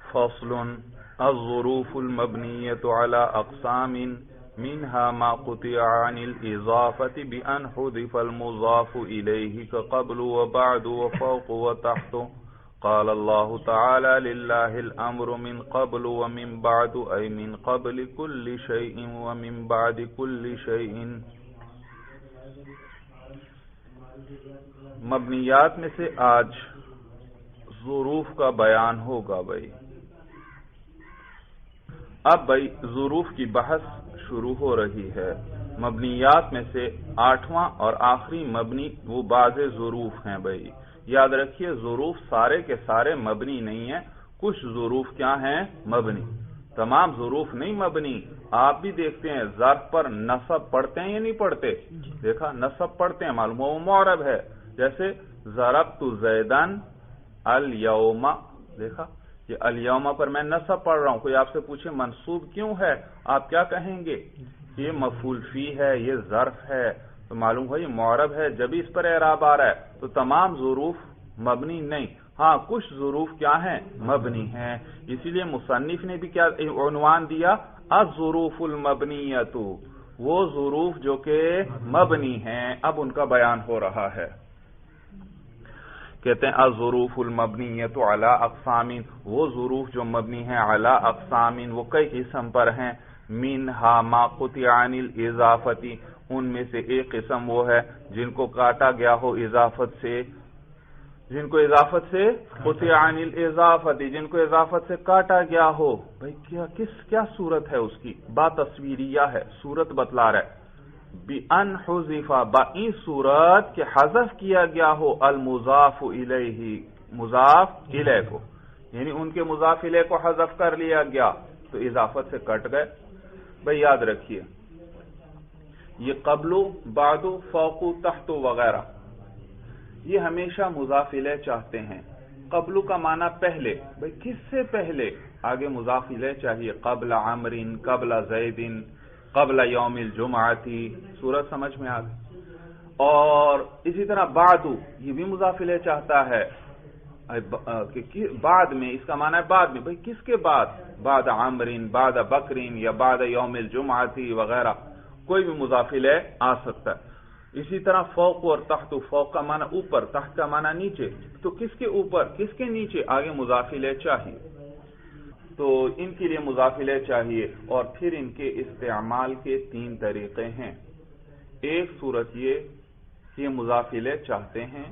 فصل الظروف المبنية على أقسام منها ما قطع عن الإضافة بأن حذف المضاف إليه كقبل وبعد وفوق وتحت. قال الله تعالى لله الأمر من قبل ومن بعد أي من قبل كل شيء ومن بعد كل شيء. مبنیات میں سے آج ظروف کا بیان ہوگا بھائی. اب بھائی ظروف کی بحث شروع ہو رہی ہے. مبنیات میں سے 8واں اور آخری مبنی وہ بعض ظروف ہیں بھائی. یاد رکھیے ظروف سارے کے سارے مبنی نہیں ہیں. کچھ ظروف کیا ہیں؟ مبنی. تمام ظروف نہیں مبنی. آپ بھی دیکھتے ہیں ظرف پر نصب پڑھتے ہیں یا نہیں پڑھتے؟ دیکھا نصب پڑھتے ہیں، معلوم وہ معرب ہے. جیسے ضربت زیدن الیوم، دیکھا یہ الیوم پر میں نصب پڑھ رہا ہوں. کوئی آپ سے پوچھے منصوب کیوں ہے، آپ کیا کہیں گے؟ یہ مفعول فی ہے، یہ ظرف ہے، تو معلوم ہو یہ معرب ہے جبھی اس پر اعراب آ رہا ہے. تو تمام ظروف مبنی نہیں. ہاں کچھ ظروف کیا ہیں؟ مبنی ہیں. اسی لیے مصنف نے بھی کیا عنوان دیا؟ الظروف المبنیۃ، وہ ظروف جو کہ مبنی ہیں. اب ان کا بیان ہو رہا ہے. کہتے ہیں الظروف المبنیۃ علی اقسام، وہ ظروف جو مبنی ہیں علی اقسام، وہ کئی قسم پر ہیں. منہا ما قطع عن الاضافۃ، ان میں سے ایک قسم وہ ہے جن کو کاٹا گیا ہو اضافت سے، جن کو اضافت سے قطع عن الاضافۃ، جن کو اضافت سے کاٹا گیا ہو. بھئی کیا صورت ہے اس کی؟ با تصویریہ ہے، صورت بتلا رہا ہے. بِأَنْ حُذِفَ، بَإِن صورت کہ حذف کیا گیا ہو المضاف الیہ، مضاف الیہ کو، یعنی ان کے مضاف الیہ کو حذف کر لیا گیا تو اضافت سے کٹ گئے. بھئی یاد رکھیے یہ قبل، بعد، فوق، تحت وغیرہ یہ ہمیشہ مضاف الیہ چاہتے ہیں. قبل کا معنی پہلے، بھئی کس سے پہلے؟ آگے مضاف الیہ چاہیے. قبل عمر، قبل زید، قبل یوم الجمعہ، صورت سمجھ میں آ گئی. اور اسی طرح بعد، یہ بھی مضاف الیہ چاہتا ہے کہ بعد میں، اس کا معنی ہے بعد میں. بھئی کس کے بعد؟ بعد عمر، بعد بکر یا بعد یوم الجمعہ وغیرہ، کوئی بھی مضاف الیہ آ سکتا ہے. اسی طرح فوق اور تحت، فوق کا معنی اوپر، تحت کا معنی نیچے. تو کس کے اوپر کس کے نیچے؟ آگے مضاف الیہ چاہیے. تو ان کے لیے مضاف الیہ چاہیے. اور پھر ان کے استعمال کے 3 طریقے ہیں. ایک صورت یہ مضاف الیہ چاہتے ہیں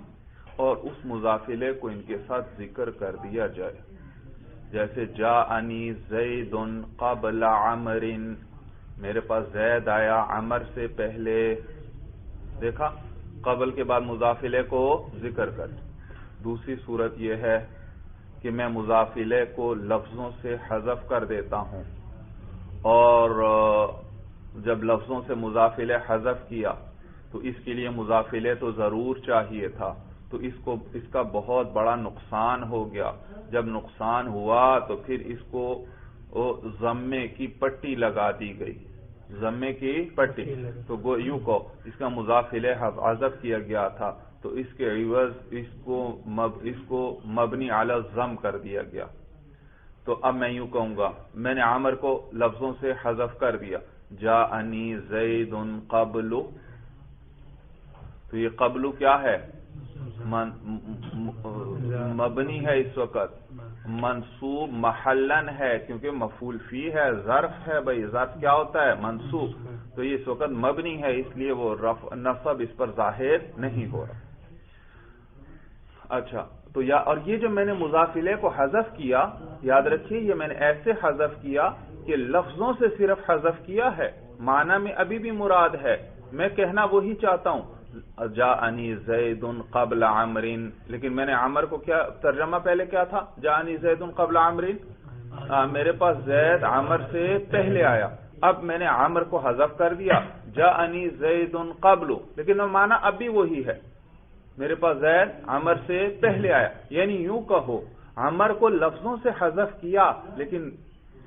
اور اس مضاف الیہ کو ان کے ساتھ ذکر کر دیا جائے. جیسے جاءنی زید قبل عمر، میرے پاس زید آیا عمر سے پہلے. دیکھا قبل کے بعد مضاف الیہ کو ذکر کر. دوسری صورت یہ ہے کہ میں مضاف الیہ کو لفظوں سے حذف کر دیتا ہوں، اور جب لفظوں سے مضاف الیہ حذف کیا تو اس کے لیے مضاف الیہ تو ضرور چاہیے تھا، تو اس کا بہت بڑا نقصان ہو گیا. جب نقصان ہوا تو پھر اس کو ضمے کی پٹی لگا دی گئی، ضمے کی پٹی. تو یوں کو اس کا مضاف الیہ حذف کیا گیا تھا تو اس کے عوض اس کو مبنی علی الضم کر دیا گیا. تو اب میں یوں کہوں گا میں نے عامر کو لفظوں سے حذف کر دیا. جاءنی زید قبل، تو یہ قبل کیا ہے؟ مبنی ہے اس وقت، منصوب محلن ہے کیونکہ مفعول فی ہے، ظرف ہے. بھائی ظرف کیا ہوتا ہے؟ منصوب. تو یہ اس وقت مبنی ہے، اس لیے وہ نصب اس پر ظاہر نہیں ہو رہا. اچھا تو اور یہ جو میں نے مضاف الیہ کو حذف کیا، یاد رکھیے یہ میں نے ایسے حذف کیا کہ لفظوں سے صرف حذف کیا ہے، معنی میں ابھی بھی مراد ہے. میں کہنا وہی چاہتا ہوں جاءنی زید قبل عمر، لیکن میں نے عمر کو کیا ترجمہ پہلے کیا تھا؟ جاءنی زید قبل عمر، میرے پاس زید عمر سے پہلے آیا. اب میں نے عمر کو حذف کر دیا، جاءنی زید قبل، لیکن معنی اب بھی وہی ہے، میرے پاس زید عمر سے پہلے آیا. یعنی یوں کہو عمر کو لفظوں سے حذف کیا لیکن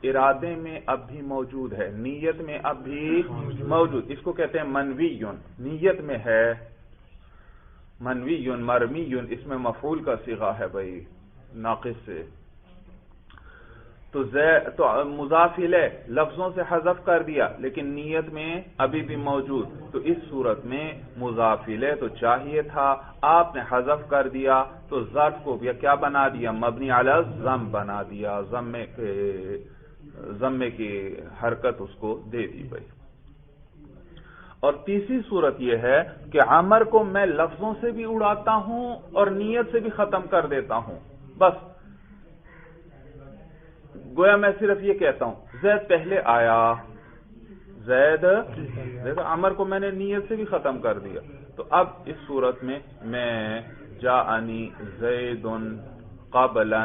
ارادے میں اب بھی موجود ہے، نیت میں اب بھی موجود. اس کو کہتے ہیں منوی، نیت میں ہے. منوی مرمی اس میں مفعول کا صیغہ ہے بھائی، ناقص سے، تو مضاف الیہ لفظوں سے حذف کر دیا لیکن نیت میں ابھی بھی موجود، تو اس صورت میں مضاف الیہ تو چاہیے تھا، آپ نے حذف کر دیا تو ظرف کو کیا بنا دیا؟ مبنی علی الضم بنا دیا، ضمے کی حرکت اس کو دے دی بھائی۔ اور تیسری صورت یہ ہے کہ عمر کو میں لفظوں سے بھی اڑاتا ہوں اور نیت سے بھی ختم کر دیتا ہوں، بس گویا میں صرف یہ کہتا ہوں زید پہلے آیا، زید عمر کو میں نے نیت سے بھی ختم کر دیا، تو اب اس صورت میں جاءنی زید قبلا،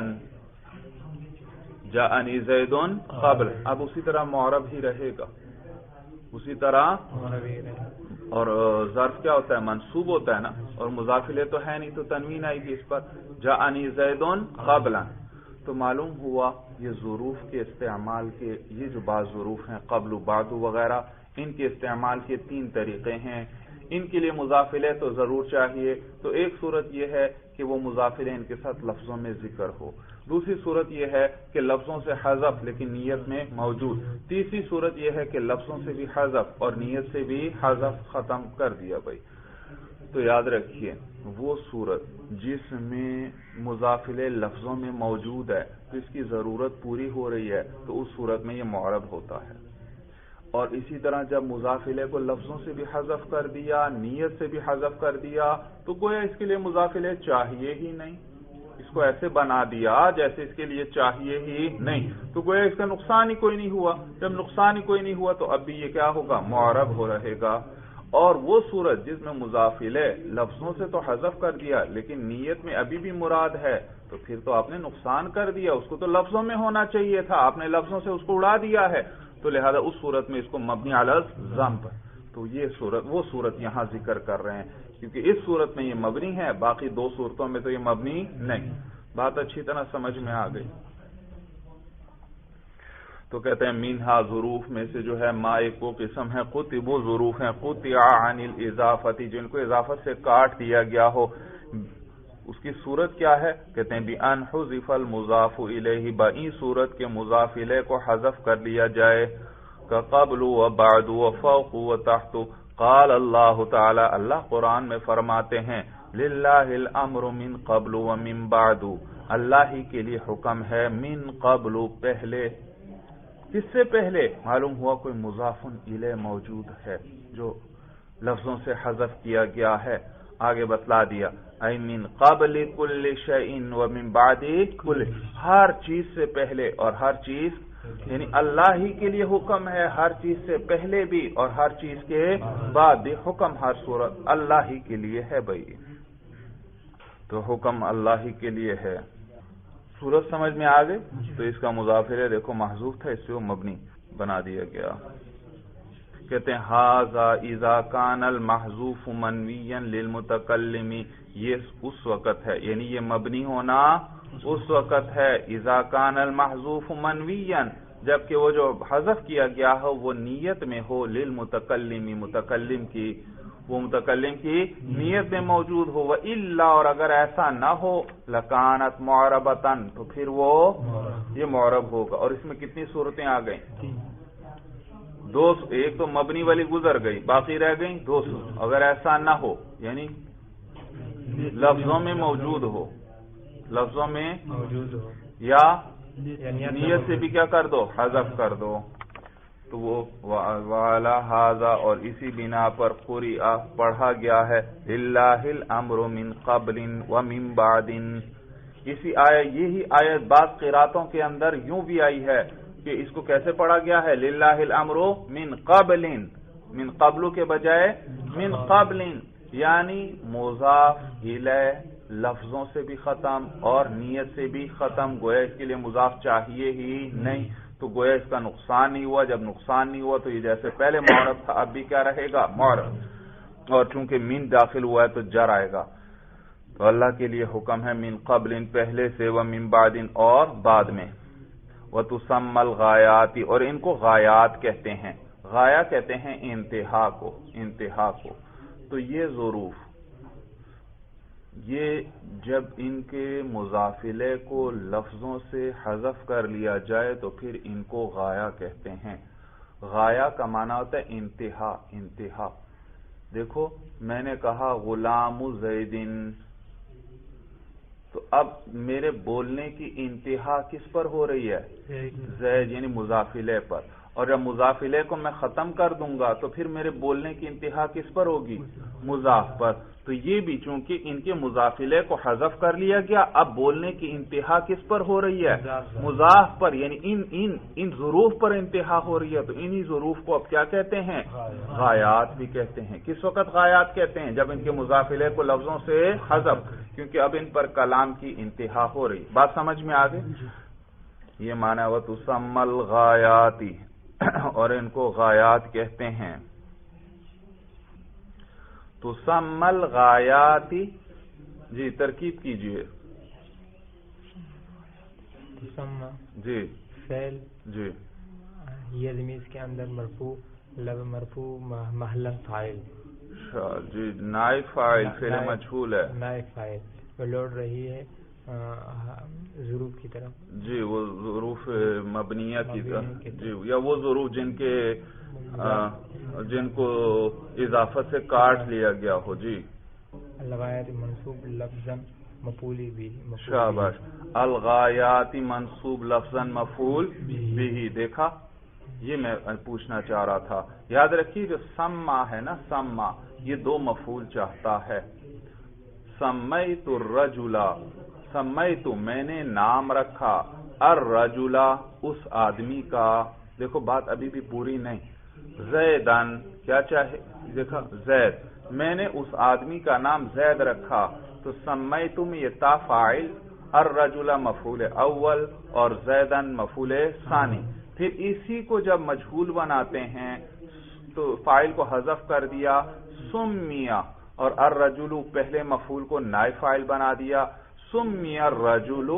جاءنی زید قبل، اب اسی طرح معرب ہی رہے گا، اسی طرح، اور ظرف کیا ہوتا ہے؟ منصوب ہوتا ہے نا، اور مضاف الیہ تو ہے نہیں تو تنوین آئے گی اس پر، جاءنی زید قبلا۔ تو معلوم ہوا یہ ظروف کے استعمال کے، یہ جو بعض ظروف ہیں قبل و بعد وغیرہ، ان کے استعمال کے تین طریقے ہیں۔ ان کے لیے مضاف الیہ تو ضرور چاہیے، تو ایک صورت یہ ہے کہ وہ مضاف الیہ ان کے ساتھ لفظوں میں ذکر ہو، دوسری صورت یہ ہے کہ لفظوں سے حذف لیکن نیت میں موجود، تیسری صورت یہ ہے کہ لفظوں سے بھی حذف اور نیت سے بھی حذف ختم کر دیا بھائی۔ تو یاد رکھیے وہ صورت جس میں مضاف الیہ لفظوں میں موجود ہے تو اس کی ضرورت پوری ہو رہی ہے تو اس صورت میں یہ معرب ہوتا ہے، اور اسی طرح جب مضاف الیہ کو لفظوں سے بھی حذف کر دیا، نیت سے بھی حذف کر دیا، تو گویا اس کے لیے مضاف الیہ چاہیے ہی نہیں، اس کو ایسے بنا دیا جیسے اس کے لیے چاہیے ہی نہیں، تو گویا اس کا نقصان ہی کوئی نہیں ہوا، جب نقصان ہی کوئی نہیں ہوا تو اب بھی یہ کیا ہوگا؟ معرب ہو رہے گا۔ اور وہ صورت جس میں مضاف الیہ لفظوں سے تو حذف کر دیا لیکن نیت میں ابھی بھی مراد ہے، تو پھر تو آپ نے نقصان کر دیا، اس کو تو لفظوں میں ہونا چاہیے تھا، آپ نے لفظوں سے اس کو اڑا دیا ہے، تو لہذا اس صورت میں اس کو مبنی علی الضم پر، تو یہ صورت وہ صورت یہاں ذکر کر رہے ہیں، کیونکہ اس صورت میں یہ مبنی ہے، باقی دو صورتوں میں تو یہ مبنی نہیں۔ بات اچھی طرح سمجھ میں آ گئی؟ تو کہتے ہیں منہا ظروف میں سے جو ہے ما ایک وہ قسم ہے قطب و ظروف ہیں قطع عن الاضافتی، جن کو اضافت سے کاٹ دیا گیا ہو، اس کی صورت کیا ہے؟ کہتے ہیں بِأَنْ حُذِفَ الْمُضَافُ إِلَيْهِ، بَإِن صورت کے مضاف الیہ کو حذف کر لیا جائے، كَقَبْلُ وَبَعْدُ وَفَوْقُ وَتَحْتُ۔ قال اللہ تعالی، اللہ قرآن میں فرماتے ہیں لِلَّهِ الْأَمْرُ مِن قَبْلُ وَمِن بَعْدُ، اللہ ہی کے لیے حکم ہے، من قبل پہلے، کس سے پہلے؟ معلوم ہوا کوئی مضاف الیہ موجود ہے جو لفظوں سے حذف کیا گیا ہے، آگے بتلا دیا اَيْ مِن قَبْلِ كُلِّ شَيْءٍ وَمِن بَعْدِ كُلِّ، ہر چیز سے پہلے اور ہر چیز، یعنی اللہ ہی کے لیے حکم ہے ہر چیز سے پہلے بھی اور ہر چیز کے بعد بھی، حکم ہر صورت اللہ ہی کے لیے ہے بھائی، تو حکم اللہ ہی کے لیے ہے۔ صورت سمجھ میں آ گئی؟ تو اس کا مضاف الیہ دیکھو محذوف تھا، اس سے وہ مبنی بنا دیا گیا۔ کہتے ہیں ھذا اذا کان المحذوف منویا للمتکلم، یہ اس وقت ہے، یعنی یہ مبنی ہونا اس وقت ہے، اذا کان المحذوف منویا، جبکہ وہ جو حذف کیا گیا ہو وہ نیت میں ہو، للمتکلم، متکلم کی، وہ متکلم کی نیت میں موجود ہو، وَإِلَّا، اور اگر ایسا نہ ہو، لَكَانَتْ مُعْرَبَةً، تو پھر وہ یہ معرب ہوگا۔ اور اس میں کتنی صورتیں آ گئیں؟ دو، ایک تو مبنی والی گزر گئی، باقی رہ گئیں دو صورت۔ اگر ایسا نہ ہو یعنی لفظوں میں موجود ہو، لفظوں میں موجود ہو، یا نیت سے بھی کیا کر دو؟ حذف کر دو، تو وہ وَعَلَى هَذَا، اور اسی بنا پر قُرِئَ پڑھا گیا ہے لِلَّهِ الْأَمْرُ مِن قَبْلٍ وَمِن بَعْدٍ۔ اسی یہی آیت بعض قراتوں کے اندر یوں بھی آئی ہے کہ اس کو کیسے پڑھا گیا ہے؟ لِلَّهِ الْأَمْرُ مِن قَبْلٍ، من قبل کے بجائے من قبل، یعنی مضاف الیہ لفظوں سے بھی ختم اور نیت سے بھی ختم، گویا اس کے لیے مضاف چاہیے ہی نہیں، تو گویا اس کا نقصان نہیں ہوا، جب نقصان نہیں ہوا تو یہ جیسے پہلے معرب تھا اب بھی کیا رہے گا؟ معرب، اور چونکہ من داخل ہوا ہے تو جر آئے گا، تو اللہ کے لیے حکم ہے من قبل پہلے سے، ومن بعد اور بعد میں، وتسمى الغایات، اور ان کو غایات کہتے ہیں، غایہ کہتے ہیں انتہا کو، انتہا کو، تو یہ ظروف یہ جب ان کے مضافلے کو لفظوں سے حذف کر لیا جائے تو پھر ان کو غایا کہتے ہیں۔ غایا کا معنی ہوتا ہے انتہا، انتہا۔ دیکھو میں نے کہا غلام زیدن، تو اب میرے بولنے کی انتہا کس پر ہو رہی ہے؟ زید، یعنی مضافلے پر، اور جب مضافلے کو میں ختم کر دوں گا تو پھر میرے بولنے کی انتہا کس پر ہوگی؟ مضاف پر۔ تو یہ بھی چونکہ ان کے مضافلے کو حذف کر لیا گیا، اب بولنے کی انتہا کس پر ہو رہی ہے؟ مضاف پر، یعنی ان ظروف پر انتہا ہو رہی ہے، تو انہی ظروف کو اب کیا کہتے ہیں؟ غایات بھی کہتے ہیں۔ کس وقت غایات کہتے ہیں؟ جب ان کے مضافلے کو لفظوں سے حذف، کیونکہ اب ان پر کلام کی انتہا ہو رہی۔ بات سمجھ میں آ گئی؟ یہ معنی ہے وَتُسَمَّى الْغَایَاتِ، اور ان کو غایات کہتے ہیں۔ تُسَمَّى الْغَایَاتِ، جی ترکیب کیجئے۔ تسمى جی فعل، جی یہ ضمیر کے اندر مرفوع، لب مرفوع محلا فاعل، جی نائب فاعل، فعل مجہول ہے، نائب فاعل، وہ لوٹ رہی ہے ظروف کی طرف، جی وہ ظروف مبنیہ کی طرف، جی یا وہ ظروف جن کو اضافت سے کاٹ لیا گیا ہو۔ جی الغایات منصوب لفظاً مفعول بھی، شاباش، الغایات منصوب لفظاً مفعول بھی۔ دیکھا، یہ میں پوچھنا چاہ رہا تھا۔ یاد رکھیے جو سما ہے نا، سما یہ دو مفعول چاہتا ہے۔ سمیت الرجل، سمیت میں نے نام رکھا، الرجل اس آدمی کا، دیکھو بات ابھی بھی پوری نہیں، زیدن کیا چاہے، دیکھا زید، میں نے اس آدمی کا نام زید رکھا، تو سمیت میں یہ تا فاعل، الرجل مفعول اول اور زیدن مفعول ثانی۔ پھر اسی کو جب مجہول بناتے ہیں تو فاعل کو حذف کر دیا، سمیہ، اور الرجل پہلے مفعول کو نائب فاعل بنا دیا، سمیہ الرجل،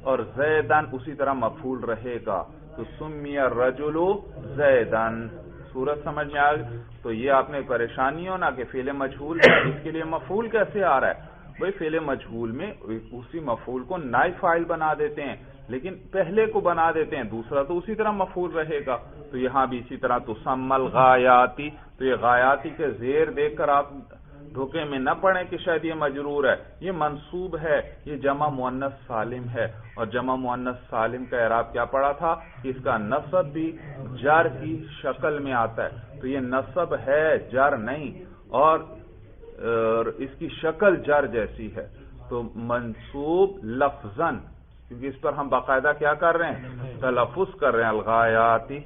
اور زیدن اسی طرح مفعول رہے گا، تو سمیہ الرجل زیدن۔ صورت سمجھ میں آ گئی؟ تو یہ آپ نے پریشانی ہو نا کہ فعل مجہول ہے، اس کے لیے مفعول کیسے آ رہا ہے؟ بھئی فعل مجہول میں اسی مفعول کو نائب فاعل بنا دیتے ہیں، لیکن پہلے کو بنا دیتے ہیں، دوسرا تو اسی طرح مفعول رہے گا۔ تو یہاں بھی اسی طرح تسمى الغایاتی، تو یہ غایاتی کے زیر دیکھ کر آپ دھوکے میں نہ پڑیں کہ شاید یہ مجرور ہے، یہ منصوب ہے، یہ جمع مؤنث سالم ہے، اور جمع مؤنث سالم کا اعراب کیا پڑا تھا؟ اس کا نصب بھی جر کی شکل میں آتا ہے، تو یہ نصب ہے، جر نہیں، اور اس کی شکل جر جیسی ہے، تو منصوب لفظاً، کیونکہ اس پر ہم باقاعدہ کیا کر رہے ہیں؟ تلفظ کر رہے ہیں، الغایاتی۔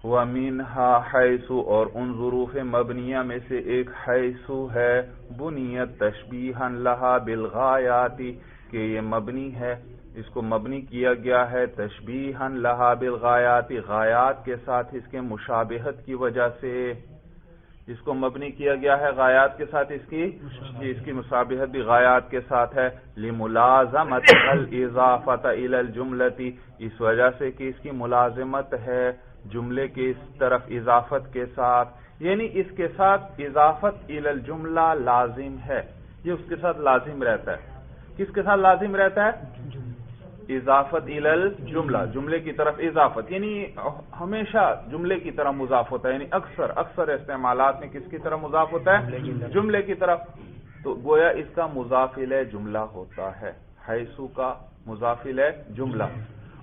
وَمِنْهَا حَيْثُ، اور ان ظروف مبنیہ میں سے ایک حیث ہے، بنیت تشبیحاً لہا بالغایاتی، کہ یہ مبنی ہے، اس کو مبنی کیا گیا ہے تشبیحاً لہا بالغایاتی، غایات کے ساتھ اس کے مشابہت کی وجہ سے، اس کو مبنی کیا گیا ہے غایات کے ساتھ، اس کی مشابہت بھی غایات کے ساتھ ہے، لِمُلَازَمَةِ الْإِضَافَةَ إِلَى الْجُمْلَةِ، اس وجہ سے کہ اس کی ملازمت ہے جملے کے اس طرف اضافت کے ساتھ، یعنی اس کے ساتھ اضافت الی الجملہ لازم ہے، یہ اس کے ساتھ لازم رہتا ہے۔ کس کے ساتھ لازم رہتا ہے؟ اضافت الی الجملہ، جملے کی طرف اضافت، یعنی ہمیشہ جملے کی طرف مضاف ہوتا ہے، یعنی اکثر استعمالات میں کس کی طرف مضاف ہوتا ہے؟ جملے کی طرف، تو گویا اس کا مضاف الی جملہ ہوتا ہے، حیث کا مضاف الی جملہ،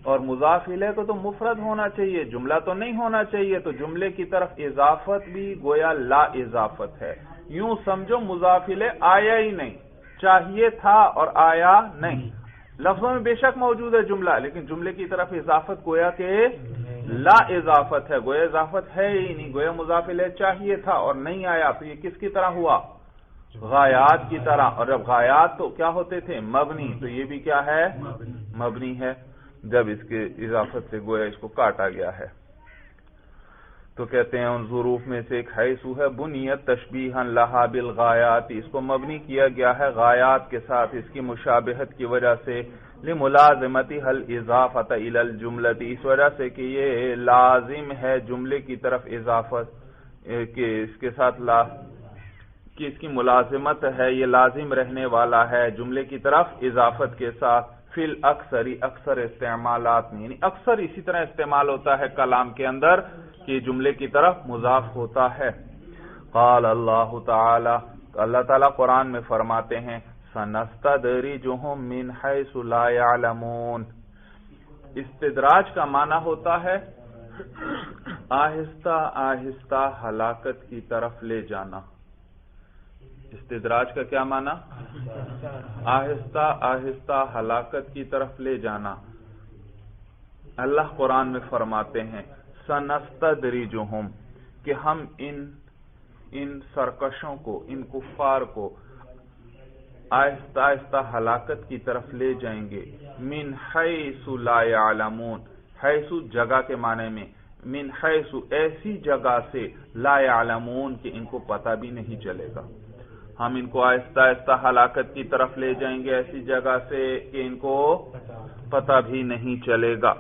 اور مضاف الیہ کو تو مفرد ہونا چاہیے، جملہ تو نہیں ہونا چاہیے، تو جملے کی طرف اضافت بھی گویا لا اضافت ہے، یوں سمجھو مضاف الیہ آیا ہی نہیں، چاہیے تھا اور آیا نہیں، لفظوں میں بے شک موجود ہے جملہ، لیکن جملے کی طرف اضافت گویا کہ لا اضافت ہے، گویا اضافت ہے ہی نہیں، گویا مضاف الیہ چاہیے تھا اور نہیں آیا، تو یہ کس کی طرح ہوا؟ غایات کی طرح، اور جب غایات تو کیا ہوتے تھے؟ مبنی، تو یہ بھی کیا ہے؟ مبنی ہے، جب اس کے اضافت سے گویا اس کو کاٹا گیا ہے۔ تو کہتے ہیں ان ظروف میں سے ایک حیث ہے، بنیت تشبیحاً لہا بالغایات، اس کو مبنی کیا گیا ہے غایات کے ساتھ اس کی مشابہت کی وجہ سے، لملازمتها الاضافۃ الی الجملۃ، اس وجہ سے کہ یہ لازم ہے جملے کی طرف اضافت، کہ اس کے ساتھ کہ اس کی ملازمت ہے، یہ لازم رہنے والا ہے جملے کی طرف اضافت کے ساتھ، فی الاکثری اکثر استعمالات میں، یعنی اکثر اسی طرح استعمال ہوتا ہے کلام کے اندر کہ جملے کی طرف مضاف ہوتا ہے۔ قال اللہ تعالی، اللہ تعالیٰ قرآن میں فرماتے ہیں سنستدرجہم من حیث لا یعلمون۔ استدراج کا معنی ہوتا ہے آہستہ آہستہ ہلاکت کی طرف لے جانا۔ استدراج کا کیا معنی؟ آہستہ آہستہ ہلاکت کی طرف لے جانا۔ اللہ قرآن میں فرماتے ہیں سنستدرجہم، کہ ہم ان سرکشوں کو، ان کفار کو آہستہ آہستہ ہلاکت کی طرف لے جائیں گے۔ من حیث لا یعلمون، حیث جگہ کے معنی میں، من حیث ایسی جگہ سے، لا یعلمون کہ ان کو پتہ بھی نہیں چلے گا۔ ہم ان کو آہستہ آہستہ ہلاکت کی طرف لے جائیں گے ایسی جگہ سے کہ ان کو پتہ بھی نہیں چلے گا،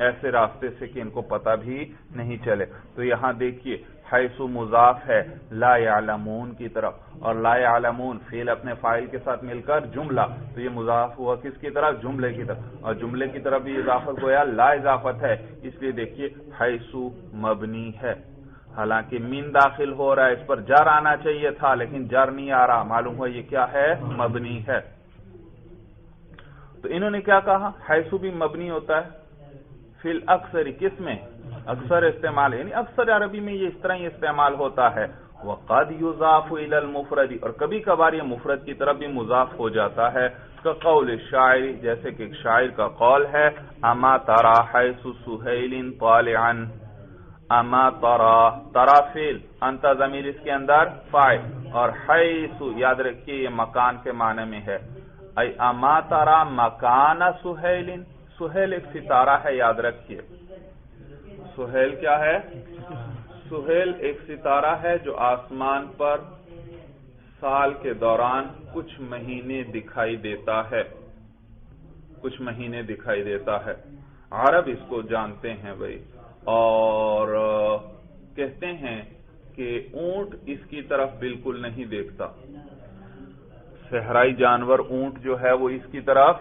ایسے راستے سے کہ ان کو پتہ بھی نہیں چلے۔ تو یہاں دیکھیے حیث مضاف ہے لا یعلمون کی طرف، اور لا یعلمون فعل اپنے فاعل کے ساتھ مل کر جملہ، تو یہ مضاف ہوا کس کی طرف؟ جملے کی طرف، اور جملے کی طرف بھی اضافت گویا لا اضافت ہے، اس لیے دیکھیے حیث مبنی ہے، حالانکہ من داخل ہو رہا ہے، اس پر جر آنا چاہیے تھا لیکن جر نہیں آ رہا، معلوم ہوا یہ کیا ہے؟ مبنی ہے۔ تو انہوں نے کیا کہا؟ حیث بھی مبنی ہوتا ہے فی الاکثر، کس میں؟ اکثر استعمال، یعنی اکثر عربی میں یہ اس طرح ہی استعمال ہوتا ہے۔ وقد یضاف الی المفرد، اور کبھی کبھار یہ مفرد کی طرف بھی مضاف ہو جاتا ہے، کقول الشاعر، جیسے کہ ایک شاعر کا قول ہے اما ترى حیث سہیل طالعا، اما ترى، ترى فعل، انت ضمیر اس کے اندر فاعل، اور حیث یاد رکھیے یہ مکان کے معنی میں ہے، ای اما ترى مکان سہیل، سہیل ایک ستارہ ہے، یاد رکھیے سہیل کیا ہے؟ سہیل ایک ستارہ ہے جو آسمان پر سال کے دوران کچھ مہینے دکھائی دیتا ہے، کچھ مہینے دکھائی دیتا ہے، عرب اس کو جانتے ہیں بھائی، اور کہتے ہیں کہ اونٹ اس کی طرف بالکل نہیں دیکھتا، صحرائی جانور اونٹ جو ہے وہ اس کی طرف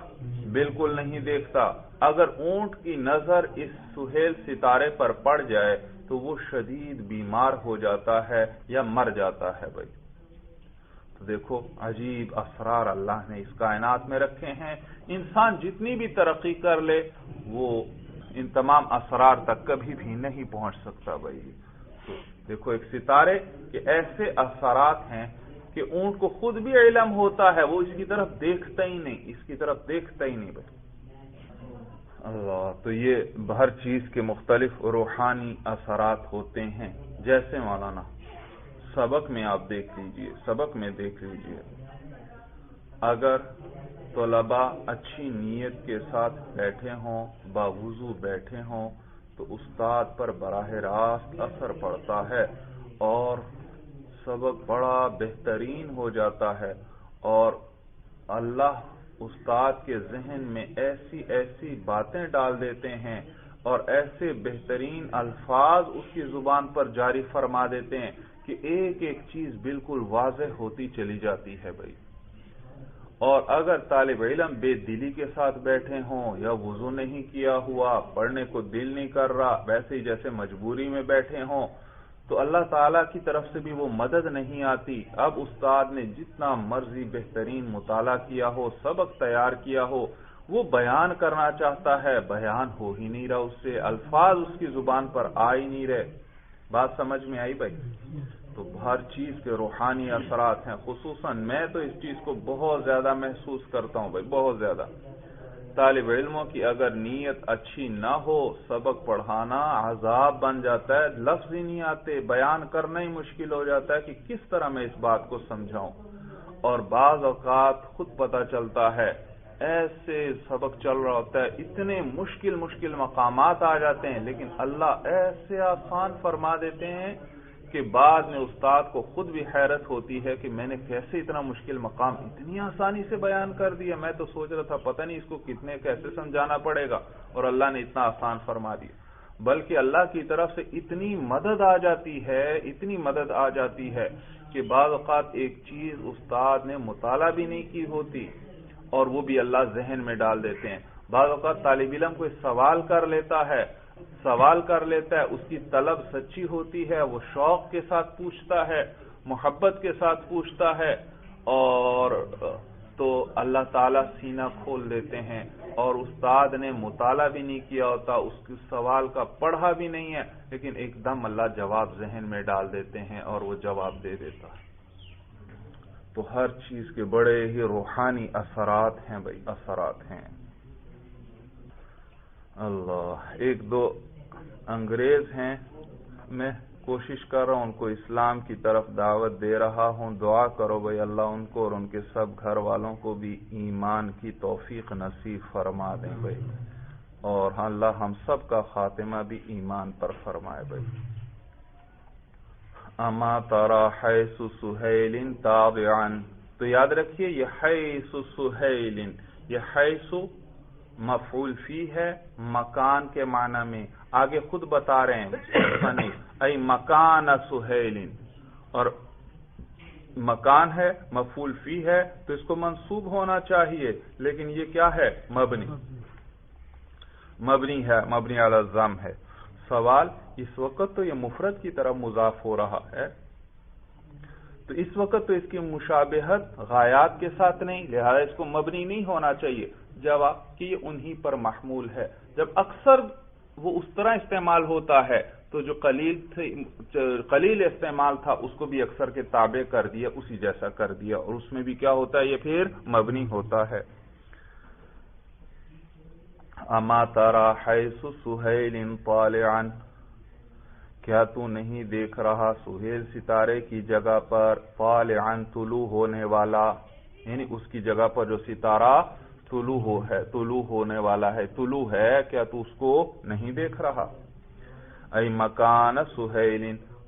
بالکل نہیں دیکھتا، اگر اونٹ کی نظر اس سہیل ستارے پر پڑ جائے تو وہ شدید بیمار ہو جاتا ہے یا مر جاتا ہے بھائی۔ تو دیکھو عجیب اسرار اللہ نے اس کائنات میں رکھے ہیں، انسان جتنی بھی ترقی کر لے وہ ان تمام اسرار تک کبھی بھی نہیں پہنچ سکتا بھائی۔ تو دیکھو ایک ستارے کے ایسے اثرات ہیں کہ اونٹ کو خود بھی علم ہوتا ہے، وہ اس کی طرف دیکھتا ہی نہیں، اس کی طرف دیکھتا ہی نہیں بھائی۔ اللہ، تو یہ ہر چیز کے مختلف روحانی اثرات ہوتے ہیں، جیسے مولانا سبق میں آپ دیکھ لیجئے، سبق میں دیکھ لیجئے، اگر طلباء اچھی نیت کے ساتھ بیٹھے ہوں، باوضو بیٹھے ہوں، تو استاد پر براہ راست اثر پڑتا ہے اور سبق بڑا بہترین ہو جاتا ہے، اور اللہ استاد کے ذہن میں ایسی ایسی باتیں ڈال دیتے ہیں اور ایسے بہترین الفاظ اس کی زبان پر جاری فرما دیتے ہیں کہ ایک ایک چیز بالکل واضح ہوتی چلی جاتی ہے بھائی۔ اور اگر طالب علم بے دلی کے ساتھ بیٹھے ہوں یا وضو نہیں کیا ہوا، پڑھنے کو دل نہیں کر رہا، ویسے ہی جیسے مجبوری میں بیٹھے ہوں، تو اللہ تعالیٰ کی طرف سے بھی وہ مدد نہیں آتی۔ اب استاد نے جتنا مرضی بہترین مطالعہ کیا ہو، سبق تیار کیا ہو، وہ بیان کرنا چاہتا ہے، بیان ہو ہی نہیں رہا، اس سے الفاظ اس کی زبان پر آ ہی نہیں رہے۔ بات سمجھ میں آئی بھائی؟ تو ہر چیز کے روحانی اثرات ہیں، خصوصاً میں تو اس چیز کو بہت زیادہ محسوس کرتا ہوں بھائی، بہت زیادہ۔ طالب علموں کی اگر نیت اچھی نہ ہو، سبق پڑھانا عذاب بن جاتا ہے، لفظ ہی نہیں آتے، بیان کرنا ہی مشکل ہو جاتا ہے کہ کس طرح میں اس بات کو سمجھاؤں، اور بعض اوقات خود پتہ چلتا ہے ایسے سبق چل رہا ہوتا ہے، اتنے مشکل مقامات آ جاتے ہیں، لیکن اللہ ایسے آسان فرما دیتے ہیں کہ بعد میں استاد کو خود بھی حیرت ہوتی ہے کہ میں نے کیسے اتنا مشکل مقام اتنی آسانی سے بیان کر دیا، میں تو سوچ رہا تھا پتہ نہیں اس کو کیسے سمجھانا پڑے گا، اور اللہ نے اتنا آسان فرما دیا۔ بلکہ اللہ کی طرف سے اتنی مدد آ جاتی ہے، اتنی مدد آ جاتی ہے کہ بعض اوقات ایک چیز استاد نے مطالعہ بھی نہیں کی ہوتی اور وہ بھی اللہ ذہن میں ڈال دیتے ہیں. بعض اوقات طالب علم کوئی سوال کر لیتا ہے, اس کی طلب سچی ہوتی ہے, وہ شوق کے ساتھ پوچھتا ہے, محبت کے ساتھ پوچھتا ہے, اور تو اللہ تعالیٰ سینہ کھول دیتے ہیں, اور استاد نے مطالعہ بھی نہیں کیا ہوتا, اس کے سوال کا پڑھا بھی نہیں ہے, لیکن ایک دم اللہ جواب ذہن میں ڈال دیتے ہیں اور وہ جواب دے دیتا ہے. تو ہر چیز کے بڑے ہی روحانی اثرات ہیں بھائی, اثرات ہیں. اللہ, ایک دو انگریز ہیں, میں کوشش کر رہا ہوں ان کو اسلام کی طرف دعوت دے رہا ہوں. دعا کرو بھائی اللہ ان کو اور ان کے سب گھر والوں کو بھی ایمان کی توفیق نصیب فرما دیں بھائی, اور اللہ ہم سب کا خاتمہ بھی ایمان پر فرمائے بھائی. اما ترى حیث سہیل تابعا, تو یاد رکھیے یہ حیث سہیل, یہ حیث مفعول فی ہے مکان کے معنی میں, آگے خود بتا رہے ہیں ای مکان سہیل, اور مکان ہے مفعول فی ہے تو اس کو منصوب ہونا چاہیے, لیکن یہ کیا ہے, مبنی ہے, مبنی علی الضم ہے. سوال, اس وقت تو یہ مفرد کی طرف مضاف ہو رہا ہے, تو اس وقت تو اس کی مشابہت غایات کے ساتھ نہیں, لہذا اس کو مبنی نہیں ہونا چاہیے. جواب کہ یہ انہی پر محمول ہے. جب اکثر وہ اس طرح استعمال ہوتا ہے تو جو قلیل استعمال تھا اس کو بھی اکثر کے تابع کر دیا, اسی جیسا کر دیا, اور اس میں بھی کیا ہوتا ہے, یہ پھر مبنی ہوتا ہے. اما ترى حیث سہیل طالعا, کیا تو نہیں دیکھ رہا سہیل ستارے کی جگہ پر, طالعا طلوع ہونے والا, یعنی اس کی جگہ پر جو ستارہ طلوع ہونے والا ہے, طلوع ہے, کیا تو اس کو نہیں دیکھ رہا. ای مکان سہیل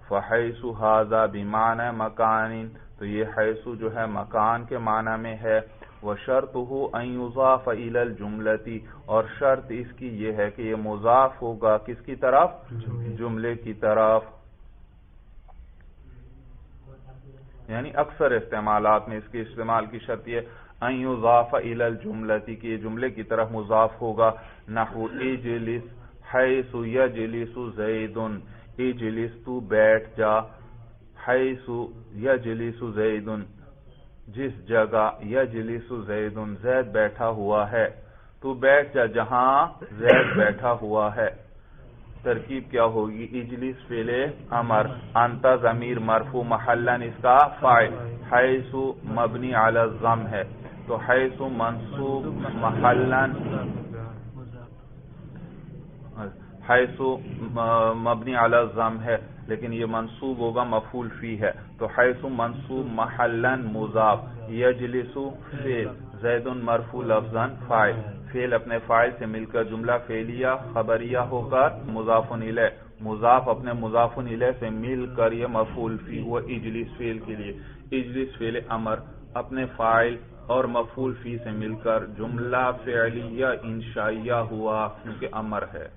فحیث ھذا بمعنی مکان, تو یہ حیث جو ہے مکان کے معنی میں ہے. وشرطه ان یضاف الی الجملۃ, اور شرط اس کی یہ ہے کہ یہ مضاف ہوگا کس کی طرف, جملے کی طرف. یعنی اکثر استعمالات میں اس کے استعمال کی شرط یہ ان یضاف الی الجملۃ, کہ یہ جملے کی طرف مضاف ہوگا. نحو اجلس حیث یجلس زید, اجلس تو بیٹھ جا, حیث یجلس زید جس جگہ, یجلس زید زید بیٹھا ہوا ہے, تو بیٹھ جا جہاں زید بیٹھا ہوا ہے. ترکیب کیا ہوگی, اجلس فعل امر, انت ضمیر مرفوع محلن اس کا فاعل, حیث مبنی علی الضم ہے, تو حیث منصوب محلن, حیث مبنی علی الضم ہے لیکن یہ منصوب ہوگا مفعول فی ہے, تو حیث منصوب محلن مضاف, یجلس فعل, زید مرفوع لفظاً فاعل, فعل اپنے فاعل سے مل کر جملہ فعلیہ خبریہ ہو کر مضاف الیہ, مضاف اپنے مضاف الیہ سے مل کر یہ مفعول فی ہوا اجلس فعل کے لیے. اجلس فعل امر اپنے فاعل اور مفعول فی سے مل کر جملہ فعلیہ انشائیہ ہوا کیونکہ امر ہے.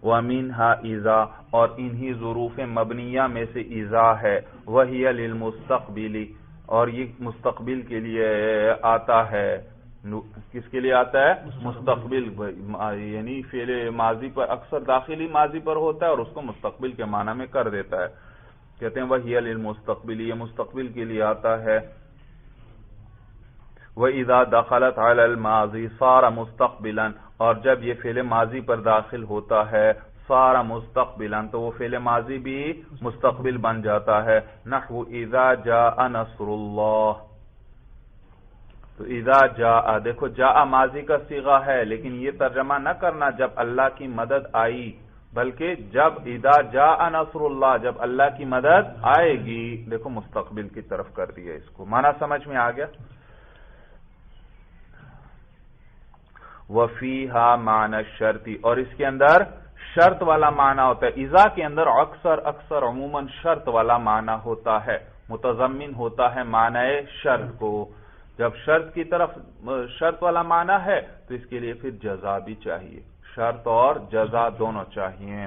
وَمِنْهَا اِذَا, اور انہی ظروف مبنیہ میں سے اذا ہے. وَهِيَ لِلْمُسْتَقْبِلِ, اور یہ مستقبل کے لیے آتا ہے. کس کے لیے آتا ہے, مستقبل, یعنی فعل ماضی پر اکثر داخلی ماضی پر ہوتا ہے اور اس کو مستقبل کے معنی میں کر دیتا ہے. کہتے ہیں وَهِيَ لِلْمُسْتَقْبِلِ, یہ مستقبل کے لیے آتا ہے. وَإِذَا دَخَلَتْ عَلَى الْمَاضِي صَارَ مُسْتَقْبِلًا, اور جب یہ فعل ماضی پر داخل ہوتا ہے صار مستقبلا, تو وہ فعل ماضی بھی مستقبل بن جاتا ہے. نحو اذا جاء نصر اللہ, تو اذا جاء, دیکھو جاء ماضی کا صیغہ ہے لیکن یہ ترجمہ نہ کرنا جب اللہ کی مدد آئی, بلکہ جب اذا جاء نصر اللہ, جب اللہ کی مدد آئے گی. دیکھو مستقبل کی طرف کر دیا اس کو, معنی سمجھ میں آ گیا. وفیہا معنی الشرطی, اور اس کے اندر شرط والا معنی ہوتا ہے. اذا کے اندر اکثر عموماً شرط والا معنی ہوتا ہے, متضمن ہوتا ہے معنی شرط کو. جب شرط کی طرف شرط والا معنی ہے تو اس کے لیے پھر جزا بھی چاہیے, شرط اور جزا دونوں چاہیے.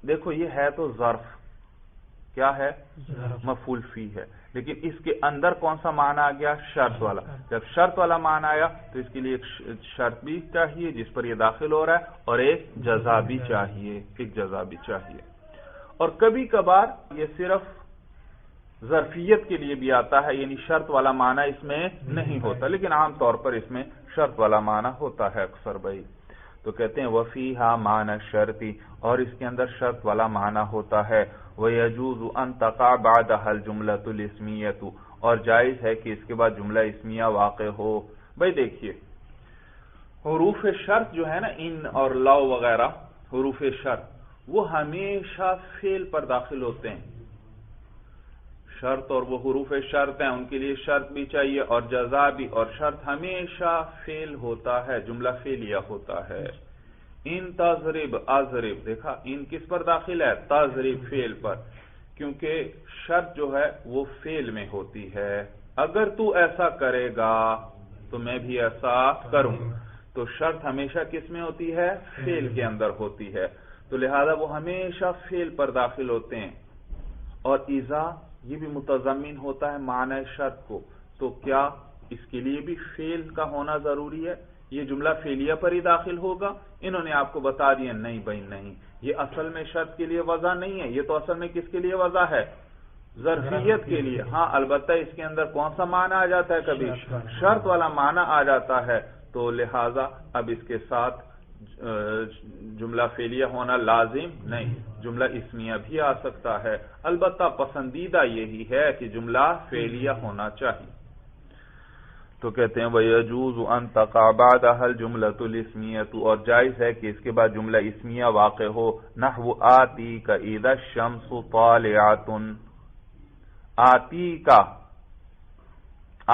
دیکھو یہ ہے تو ظرف, کیا ہے؟ مفعول فی ہے، لیکن اس کے اندر کون سا معنی آ گیا؟ شرط والا۔ جب شرط والا معنی آیا تو اس کے لیے ایک شرط بھی چاہیے جس پر یہ داخل ہو رہا ہے، اور ایک جزا بھی چاہیے، اور کبھی کبھار یہ صرف ظرفیت کے لیے بھی آتا ہے، یعنی شرط والا معنی اس میں نہیں ہوتا، لیکن عام طور پر اس میں شرط والا معنی ہوتا ہے اکثر بھائی۔ تو کہتے ہیں وَفِيهَا مَعْنَى الشَّرْطِ، اور اس کے اندر شرط والا معنی ہوتا ہے، وَيَجُوزُ أَن تَقَعَ بَعْدَهَا الْجُمْلَةُ الْإِسْمِيَّةُ، اور جائز ہے کہ اس کے بعد جملہ اسمیہ واقع ہو۔ بھائی دیکھیے حروف شرط جو ہے نا، ان اور لو وغیرہ حروف شرط، وہ ہمیشہ فعل پر داخل ہوتے ہیں۔ شرط اور وہ حروف شرط ہیں، ان کے لیے شرط بھی چاہیے اور جزا بھی، اور شرط ہمیشہ فعل ہوتا ہے، جملہ فعلیہ ہوتا ہے۔ ان تضرب اضرب، دیکھا ان کس پر داخل ہے؟ تضرب، فعل پر، کیونکہ شرط جو ہے وہ فعل میں ہوتی ہے۔ اگر تو ایسا کرے گا تو میں بھی ایسا کروں، تو شرط ہمیشہ کس میں ہوتی ہے؟ فعل کے اندر ہوتی ہے، تو لہذا وہ ہمیشہ فعل پر داخل ہوتے ہیں۔ اور اذا یہ بھی متضمن ہوتا ہے معنی شرط کو، تو کیا اس کے لیے بھی فعل کا ہونا ضروری ہے؟ یہ جملہ فعلیہ پر ہی داخل ہوگا؟ انہوں نے آپ کو بتا دیا نہیں بھائی نہیں، یہ اصل میں شرط کے لیے وضع نہیں ہے، یہ تو اصل میں کس کے لیے وضع ہے؟ ظرفیت کے لیے۔ ہاں البتہ اس کے اندر کون سا معنی آ جاتا ہے؟ کبھی شرط والا معنی آ جاتا ہے، تو لہذا اب اس کے ساتھ جملہ فعلیہ ہونا لازم نہیں، جملہ اسمیہ بھی آ سکتا ہے، البتہ پسندیدہ یہی ہے کہ جملہ فعلیہ ہونا چاہیے۔ تو کہتے ہیں وَيَجُوزُ أَن تَقَعَ بَعْدَهَا الْجُمْلَةُ الْإِسْمِيَّةُ، اور جائز ہے کہ اس کے بعد جملہ اسمیہ واقع ہو۔ نحو آتی کا اذا الشمس طالعۃ، آتی کا،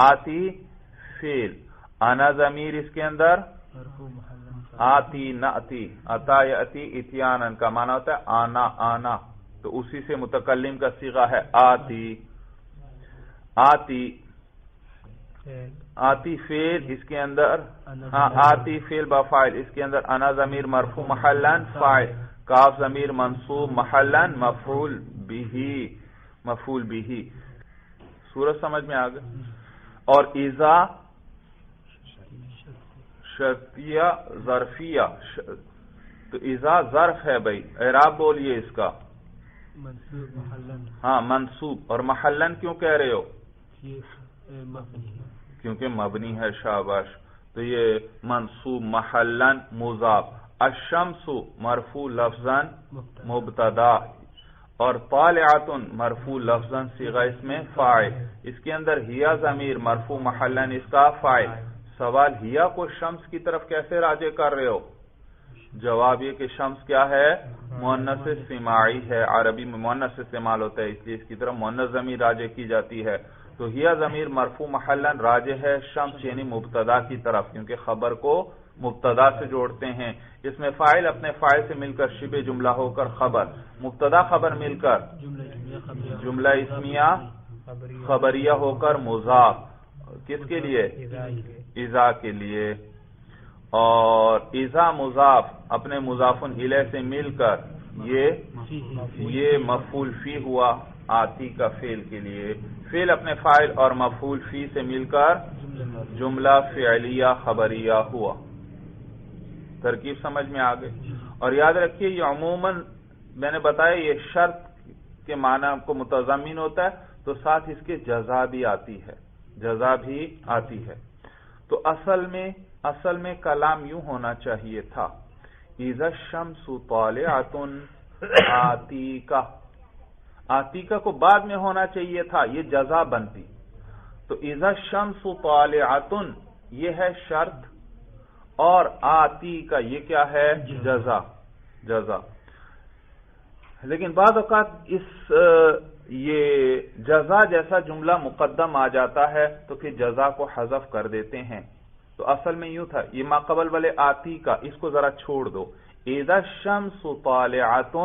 آتی فعل، انا ضمیر اس کے اندر، آتی ناتی، اتا یاتی اتیانا کا معنی ہوتا ہے آنا آنا، تو اسی سے متکلم کا صیغہ ہے آتی۔ آتی، آتی فعل، اس کے اندر ہاں آتی فعل بفاعل، اس کے اندر انا ضمیر مرفوع محلن فاعل، کاف ضمیر منصوب محلن مفعول بھی، مفعول بھی۔ سورج سمجھ میں آ گئی؟ اور اذا شرطیہ ظرفیہ، تو اذا ظرف ہے بھائی، اعراب بولیے اس کا۔ منصوب محلن، ہاں منصوب، اور محلن کیوں کہہ رہے ہو؟ کیونکہ مبنی ہے، شاباش۔ تو یہ منصوب محلن مضاف، الشمس مرفوع لفظا مبتدا، اور طالعۃ مرفوع لفظا صیغہ اس میں فاعل، اس کے اندر ہیا ضمیر مرفوع محلن اس کا فاعل۔ سوال ہیا کو شمس کی طرف کیسے راجع کر رہے ہو؟ جواب یہ کہ شمس کیا ہے؟ مؤنث سماعی ہے، عربی میں مؤنث استعمال ہوتا ہے، اس لیے اس کی طرف مؤنث ضمیر راجع کی جاتی ہے۔ تو ہیا ضمیر مرفوع محلن راجع ہے شمس یعنی مبتدا کی طرف، کیونکہ خبر کو مبتدا سے جوڑتے ہیں، اس میں فاعل اپنے فاعل سے مل کر شبہ جملہ ہو کر خبر، مبتدا خبر مل کر جملہ اسمیہ خبریہ ہو کر مضاف، کس کے لیے؟ اذا کے لیے، اور اذا مضاف اپنے مضاف الیہ سے مل کر یہ مفعول فی ہوا آتی کا فعل کے لیے، فعل اپنے فاعل اور مفعول فی سے مل کر جملہ فعلیہ خبریہ ہوا۔ ترکیب سمجھ میں آ گئی؟ اور یاد رکھیے یہ عموماً میں نے بتایا یہ شرط کے معنی کو متضمن ہوتا ہے، تو ساتھ اس کے جزا بھی آتی ہے، جزا بھی آتی ہے۔ تو اصل میں کلام یوں ہونا چاہیے تھا، اذا الشمس طالعۃ آتیکا، آتیکا کو بعد میں ہونا چاہیے تھا، یہ جزا بنتی۔ تو اذا الشمس طالعۃ یہ ہے شرط، اور آتی کا یہ کیا ہے؟ جزا۔ لیکن بعض اوقات یہ جزا جیسا جملہ مقدم آ جاتا ہے تو پھر جزا کو حذف کر دیتے ہیں۔ تو اصل میں یوں تھا، یہ ما قبل والے آتی کا اس کو ذرا چھوڑ دو، اذا الشمس طالعۃ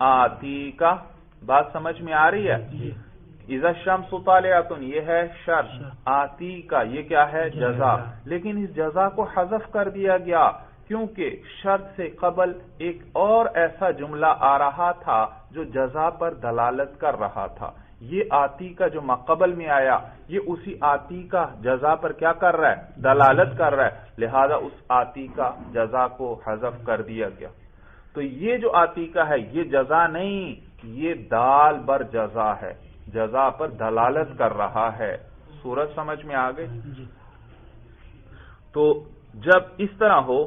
آتی کا، بات سمجھ میں آ رہی ہے؟ اذا الشمس طالعۃ یہ ہے شرط، آتی کا یہ کیا ہے؟ جزا، لیکن اس جزا کو حذف کر دیا گیا کیونکہ شرط سے قبل ایک اور ایسا جملہ آ رہا تھا جو جزا پر دلالت کر رہا تھا. یہ آتی کا جو ماقبل میں آیا یہ اسی آتی کا جزا پر کیا کر رہا ہے؟ دلالت کر رہا ہے. لہذا اس آتی کا جزا کو حذف کر دیا گیا. تو یہ جو آتی کا ہے یہ جزا نہیں، یہ دال بر جزا ہے، جزا پر دلالت کر رہا ہے. صورت سمجھ میں آ گئی؟ تو جب اس طرح ہو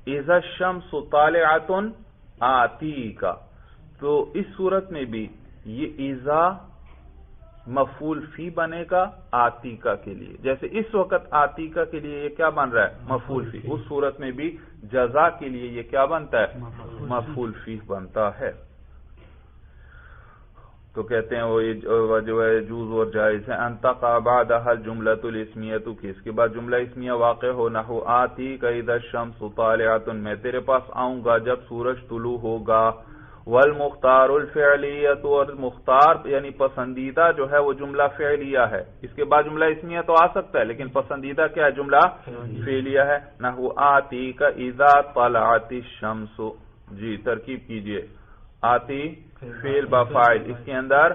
اذا الشمس طالعۃ آتی کا، تو اس صورت میں بھی یہ اذا مفعول فی بنے گا آتیکا کے لیے. جیسے اس وقت آتیکا کے لیے یہ کیا بن رہا ہے؟ مفعول فی. اس صورت میں بھی جزا کے لیے یہ کیا بنتا ہے؟ مفعول فی بنتا ہے. تو کہتے ہیں وہ جو ہے جوز اور جائز ہے. انتقع بعدها الجملۃ الاسمیہ، کہ اس کے بعد جملہ اسمیہ واقع ہو. نحو آتی کا اذا الشمس طالعۃ، میں تیرے پاس آؤں گا جب سورج طلوع ہوگا. والمختار الفعلیۃ، اور مختار یعنی پسندیدہ جو ہے وہ جملہ فعلیہ ہے. اس کے بعد جملہ اسمیہ تو آ سکتا ہے لیکن پسندیدہ کیا ہے؟ جملہ فعلیہ ہے. نحو آتی کا اذا طلعت الشمس. جی ترکیب کیجئے. آتی فعل با فاعل، اس کے اندر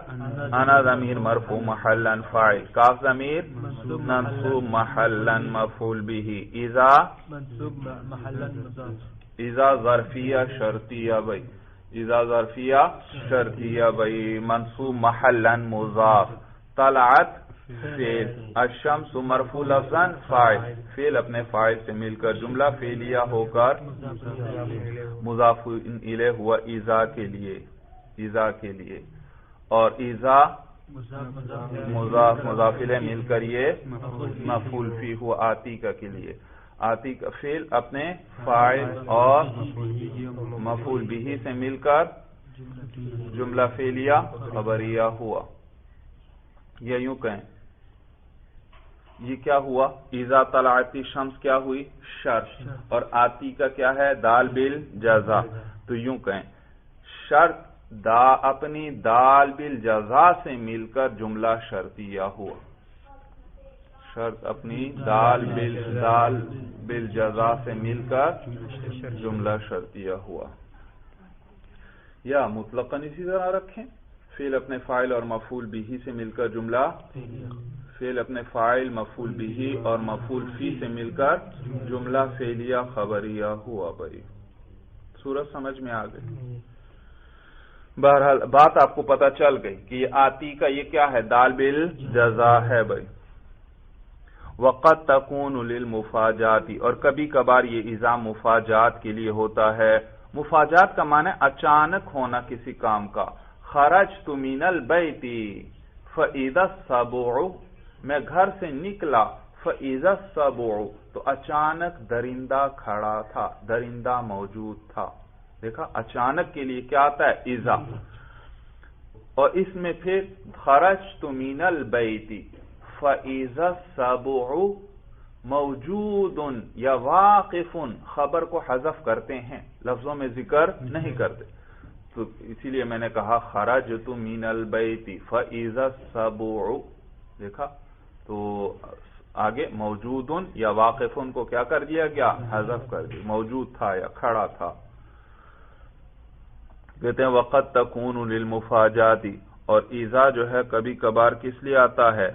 انا ضمیر مرفوع محلا فاعل، کاف ضمیر منصوب محلا مفعول به. اذا ظرفیہ شرطیہ بھائی، اذا ظرفیہ شرطیہ بھائی، منصوب محلا مضاف. طلعت فعل، الشمس مرفوع لفظا فاعل، فعل اپنے فاعل سے مل کر جملہ فعلیہ ہو کر مضاف الیہ ہوا اذا کے لیے، اذا کے لیے. اور اذا مضاف مضاف الیہ مل کر یہ مفعول فی ہوا آتیکا کے لیے. آتی کا فعل اپنے فاعل اور مفعول به سے مل کر جملہ فعلیہ خبریہ ہوا. یا یوں کہیں یہ کیا ہوا؟ اذا طلعت الشمس کیا ہوئی؟ شرط، اور آتی کا کیا ہے؟ دال بالجزا. تو یوں کہیں شرط اپنی دال بالجزا سے مل کر جملہ شرطیہ ہوا. شرط اپنی دال بالجزا سے مل کر جملہ شرطیہ ہوا. یا مطلقاً اسی طرح رکھیں، فعل اپنے فاعل اور مفعول به سے مل کر جملہ، فعل اپنے فاعل مفعول به اور مفعول فی سے مل کر جملہ فعلیہ خبریہ ہوا. بھائی صورت سمجھ میں آ گئی؟ بہرحال بات آپ کو پتہ چل گئی کہ یہ آتی کا یہ کیا ہے؟ دال بالجزا ہے. بھائی وقد تکون للمفاجات، اور کبھی کبھار یہ اذا مفاجات کے لیے ہوتا ہے. مفاجات کا معنی اچانک ہونا کسی کام کا. خرجت من البیت فاذا السبع، میں گھر سے نکلا. فاذا السبع، تو اچانک درندہ کھڑا تھا، درندہ موجود تھا. دیکھا اچانک کے لیے کیا آتا ہے؟ اذا. اور اس میں پھر خرجت من البیت فاذا السبع موجود یا واقف، خبر کو حذف کرتے ہیں، لفظوں میں ذکر نہیں کرتے. تو اسی لیے میں نے کہا خرجت من البیت فاذا السبع. دیکھا تو آگے موجود یا واقف کو کیا کر دیا گیا؟ حذف کر دیا. موجود تھا یا کھڑا تھا. کہتے ہیں وقت تکون للمفاجات، اور اذا جو ہے کبھی کبھار کس لیے آتا ہے؟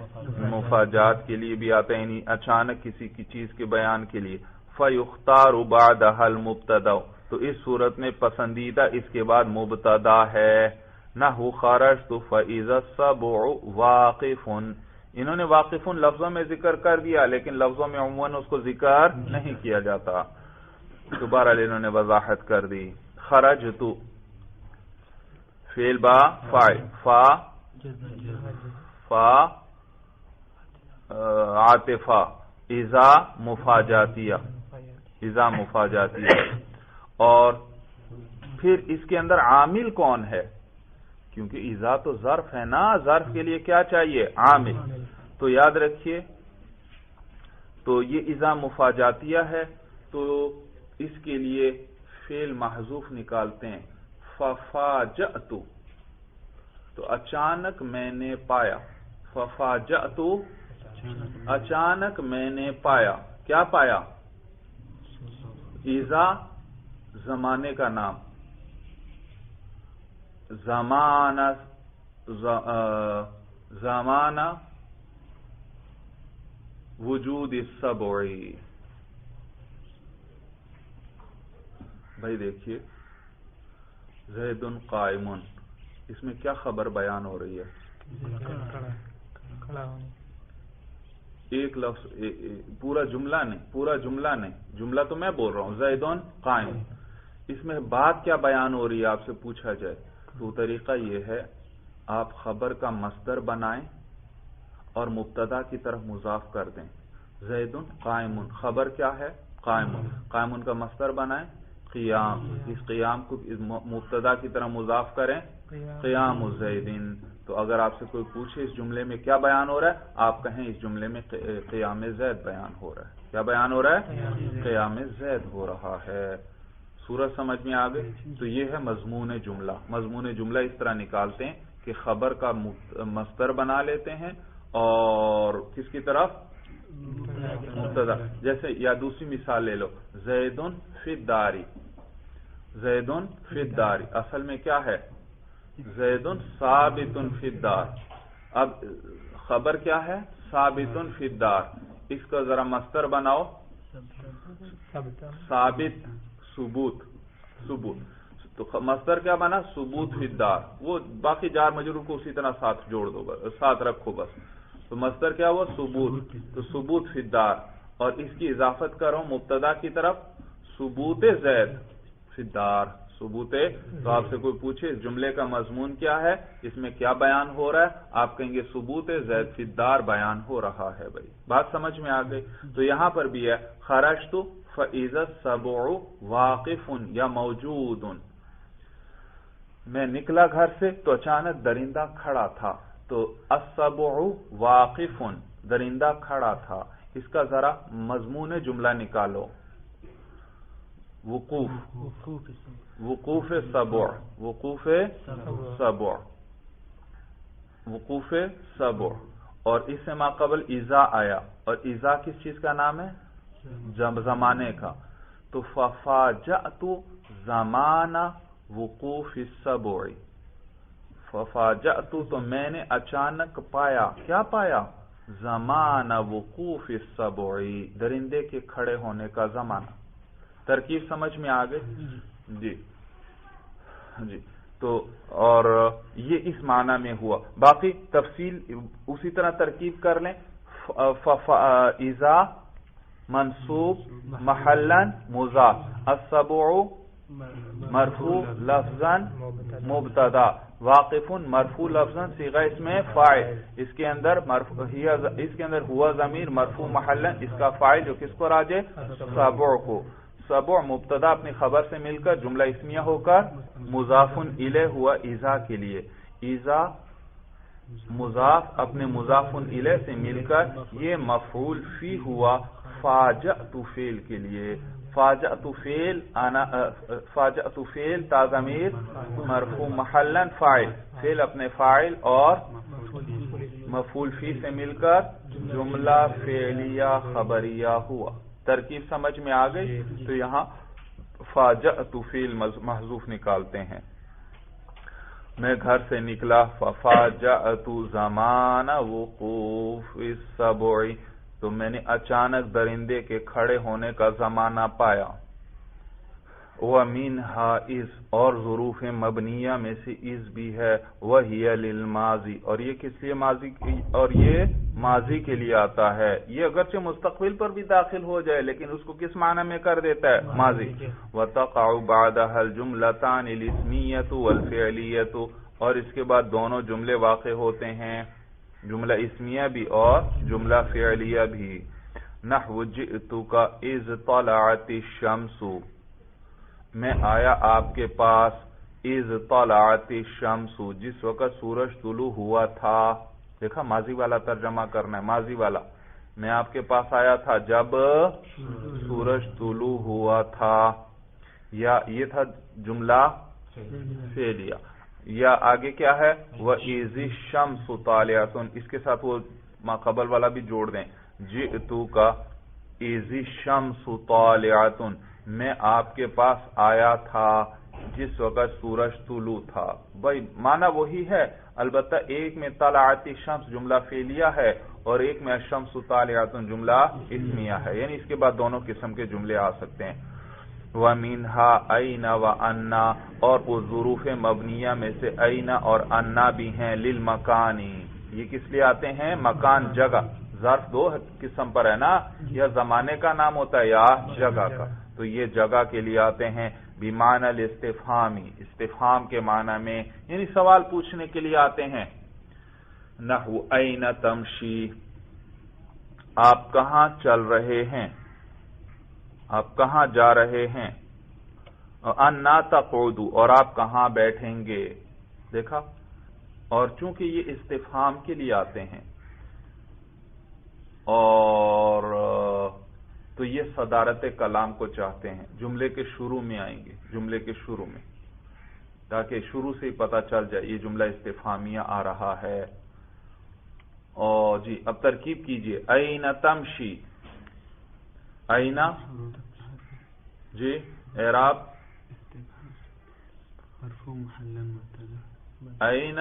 مفاجات کے لیے بھی آتا ہے، یعنی اچانک کسی کی چیز کے بیان کے لیے. فیختار بعدها المبتدا، تو اس صورت میں پسندیدہ اس کے بعد مبتدا ہے. نحو خرجت فاذا السبع واقف، انہوں نے واقف لفظوں میں ذکر کر دیا لیکن لفظوں میں عموماً اس کو ذکر نہیں کیا جاتا. دوبارہ انہوں نے وضاحت کر دی. خرجت فعل با فاعل، فا عاطفہ، اذا مفاجاتیہ، اذا مفاجاتیہ. اور پھر اس کے اندر عامل کون ہے؟ کیونکہ اذا تو ظرف ہے نا، ظرف کے لیے کیا چاہیے؟ عامل. تو یاد رکھیے تو یہ اذا مفاجاتیہ ہے تو اس کے لیے فعل محذوف نکالتے ہیں. ففاجأت، تو اچانک میں نے پایا. ففاجأت اچانک میں نے پایا. کیا پایا؟ ایزا زمانے کا نام، زمانہ وجود السبع. بھائی دیکھیے زید قائم، اس میں کیا خبر بیان ہو رہی ہے؟ ایک لفظ، پورا جملہ نہیں، جملہ تو میں بول رہا ہوں زید قائم. اس میں بات کیا بیان ہو رہی ہے آپ سے پوچھا جائے تو طریقہ یہ ہے آپ خبر کا مصدر بنائیں اور مبتدا کی طرف مضاف کر دیں. زید قائم، خبر کیا ہے؟ قائم کا مصدر بنائیں قیام، اس قیام کو مبتدا کی طرح مضاف کریں قیام زیدن. تو اگر آپ سے کوئی پوچھے اس جملے میں کیا بیان ہو رہا ہے، آپ کہیں اس جملے میں قیام زید بیان ہو رہا ہے. کیا بیان ہو رہا ہے؟ قیام زید ہو رہا ہے. صورت سمجھ میں آ گئی؟ تو یہ ہے مضمون جملہ. مضمون جملہ اس طرح نکالتے ہیں کہ خبر کا مصدر بنا لیتے ہیں اور کس کی طرف؟ مبتدا. جیسے یا دوسری مثال لے لو، زید فی الدار. زید فی الدار اصل میں کیا ہے؟ زید ثابت فی الدار. اب خبر کیا ہے؟ ثابت فی الدار. اس کا ذرا مصدر بناؤ. ثابت ثبوت. تو مصدر کیا بنا؟ ثبوت فی الدار. وہ باقی جار مجرور کو اسی طرح ساتھ جوڑ دو، ساتھ رکھو بس. تو مصدر کیا ہوا؟ ثبوت. تو ثبوت فی الدار اور اس کی اضافت کرو مبتدا کی طرف ثبوت زید فی الدار. ثبوت. تو آپ سے کوئی پوچھے اس جملے کا مضمون کیا ہے، اس میں کیا بیان ہو رہا ہے، آپ کہیں گے ثبوت زید فی الدار بیان ہو رہا ہے. بھائی بات سمجھ میں آ گئی؟ تو یہاں پر بھی ہے خرجت فاذا السبع واقف یا موجود. میں نکلا گھر سے تو اچانک درندہ کھڑا تھا. تو السبع واقف، درندہ کھڑا تھا. اس کا ذرا مضمون جملہ نکالو. وقوف سبع، وقوف سبع. اور اس سے ما قبل ایزا آیا، اور ایزا کس چیز کا نام ہے؟ زمانے کا. تو ففاجأت زمان وقوف السبع. ففاجأت تو میں نے اچانک پایا. کیا پایا؟ زمان وقوف السبع، درندے کے کھڑے ہونے کا زمانہ. ترکیب سمجھ میں آ گئی؟ جی. تو اور یہ اس معنی میں ہوا. باقی تفصیل اسی طرح ترکیب کر لیں. اذا منصوب محلا مضاف، السبع مرفوع لفظا مبتدا، واقف مرفوع لفظا صیغہ اس میں فاعل. اس کے اندر ہوا ضمیر مرفوع محلا، اس کا فاعل جو کس کو راجع؟ سبع کو. سبع مبتدا اپنی خبر سے مل کر جملہ اسمیہ ہو کر مضاف الیہ ہوا ایزا کے لیے. ایزا مضاف اپنے مضاف الیہ سے مل کر یہ مفعول فی ہوا فاجأت فعل کے لیے. فاجأت فعل تا ضمیر مرفوع محلا فاعل، فعل اپنے فاعل اور مفعول فی سے مل کر جملہ فعلیہ خبریہ ہوا. ترکیب سمجھ میں آ گئی؟ تو یہاں فاجأت فعل محذوف نکالتے ہیں. میں گھر سے نکلا، ففاجأت زمان وقوف السبع، تو میں نے اچانک درندے کے کھڑے ہونے کا زمانہ پایا. وَمِنْهَا اِذْ، اور ظروف مبنیہ میں سے اِذ بھی ہے. وَهِيَ لِلْمَاضِ، اور یہ کس لیے ماضی، اور یہ ماضی کے لیے آتا ہے. یہ اگرچہ مستقبل پر بھی داخل ہو جائے لیکن اس کو کس معنی میں کر دیتا ہے؟ ماضی. وَتَقَعُ بَعْدَهَا الْجُمْلَتَانِ الْإِسْمِيَّةُ وَالْفِعْلِيَّةُ، اور اس کے بعد دونوں جملے واقع ہوتے ہیں، جملہ اسمیہ بھی اور جملہ فعلیہ بھی. نحو جئتک اذ طلعت الشمس، میں آیا آپ کے پاس اذ طلعت الشمس، جس وقت سورج طلوع ہوا تھا. دیکھا ماضی والا ترجمہ کرنا ہے، ماضی والا. میں آپ کے پاس آیا تھا جب سورج طلوع ہوا تھا. یا یہ تھا جملہ فعلیہ. یا آگے کیا ہے؟ وَإِذِ الشَّمْسُ طَالِعَةٌ، اس کے ساتھ وہ ما قبل والا بھی جوڑ دیں. جئتو کا اذ الشمس طالعۃ، میں آپ کے پاس آیا تھا جس وقت سورج طلوع تھا. بھائی معنی وہی ہے، البتہ ایک میں طلعت الشمس جملہ فعلیہ ہے اور ایک میں الشمس طالعۃ جملہ اسمیہ ہے، یعنی اس کے بعد دونوں قسم کے جملے آ سکتے ہیں. وَمِنْهَا أَيْنَ وَأَنَّا، اور اس ظروف مبنیہ میں سے أَيْنَ اور أَنَّا بھی ہیں، لِلْمَكَانِ، یہ کس لیے آتے ہیں؟ مکان، جگہ. ظرف دو قسم پر ہے نا، یا زمانے کا نام ہوتا ہے یا جگہ کا، تو یہ جگہ کے لیے آتے ہیں. بمعنی الاستفہامی، استفہام کے معنی میں، یعنی سوال پوچھنے کے لیے آتے ہیں. نحو أَيْنَ تَمْشِي، آپ کہاں چل رہے ہیں، آپ کہاں جا رہے ہیں. اَنَّا تَقْعُدُ، اور آپ کہاں بیٹھیں گے. دیکھا، اور چونکہ یہ استفہام کے لیے آتے ہیں اور تو یہ صدارت کلام کو چاہتے ہیں، جملے کے شروع میں آئیں گے، جملے کے شروع میں، تاکہ شروع سے ہی پتہ چل جائے یہ جملہ استفہامیہ آ رہا ہے. اور جی اب ترکیب کیجئے. أَيْنَ تَمْشِي، أَيْنَ جی اعراب أَيْنَ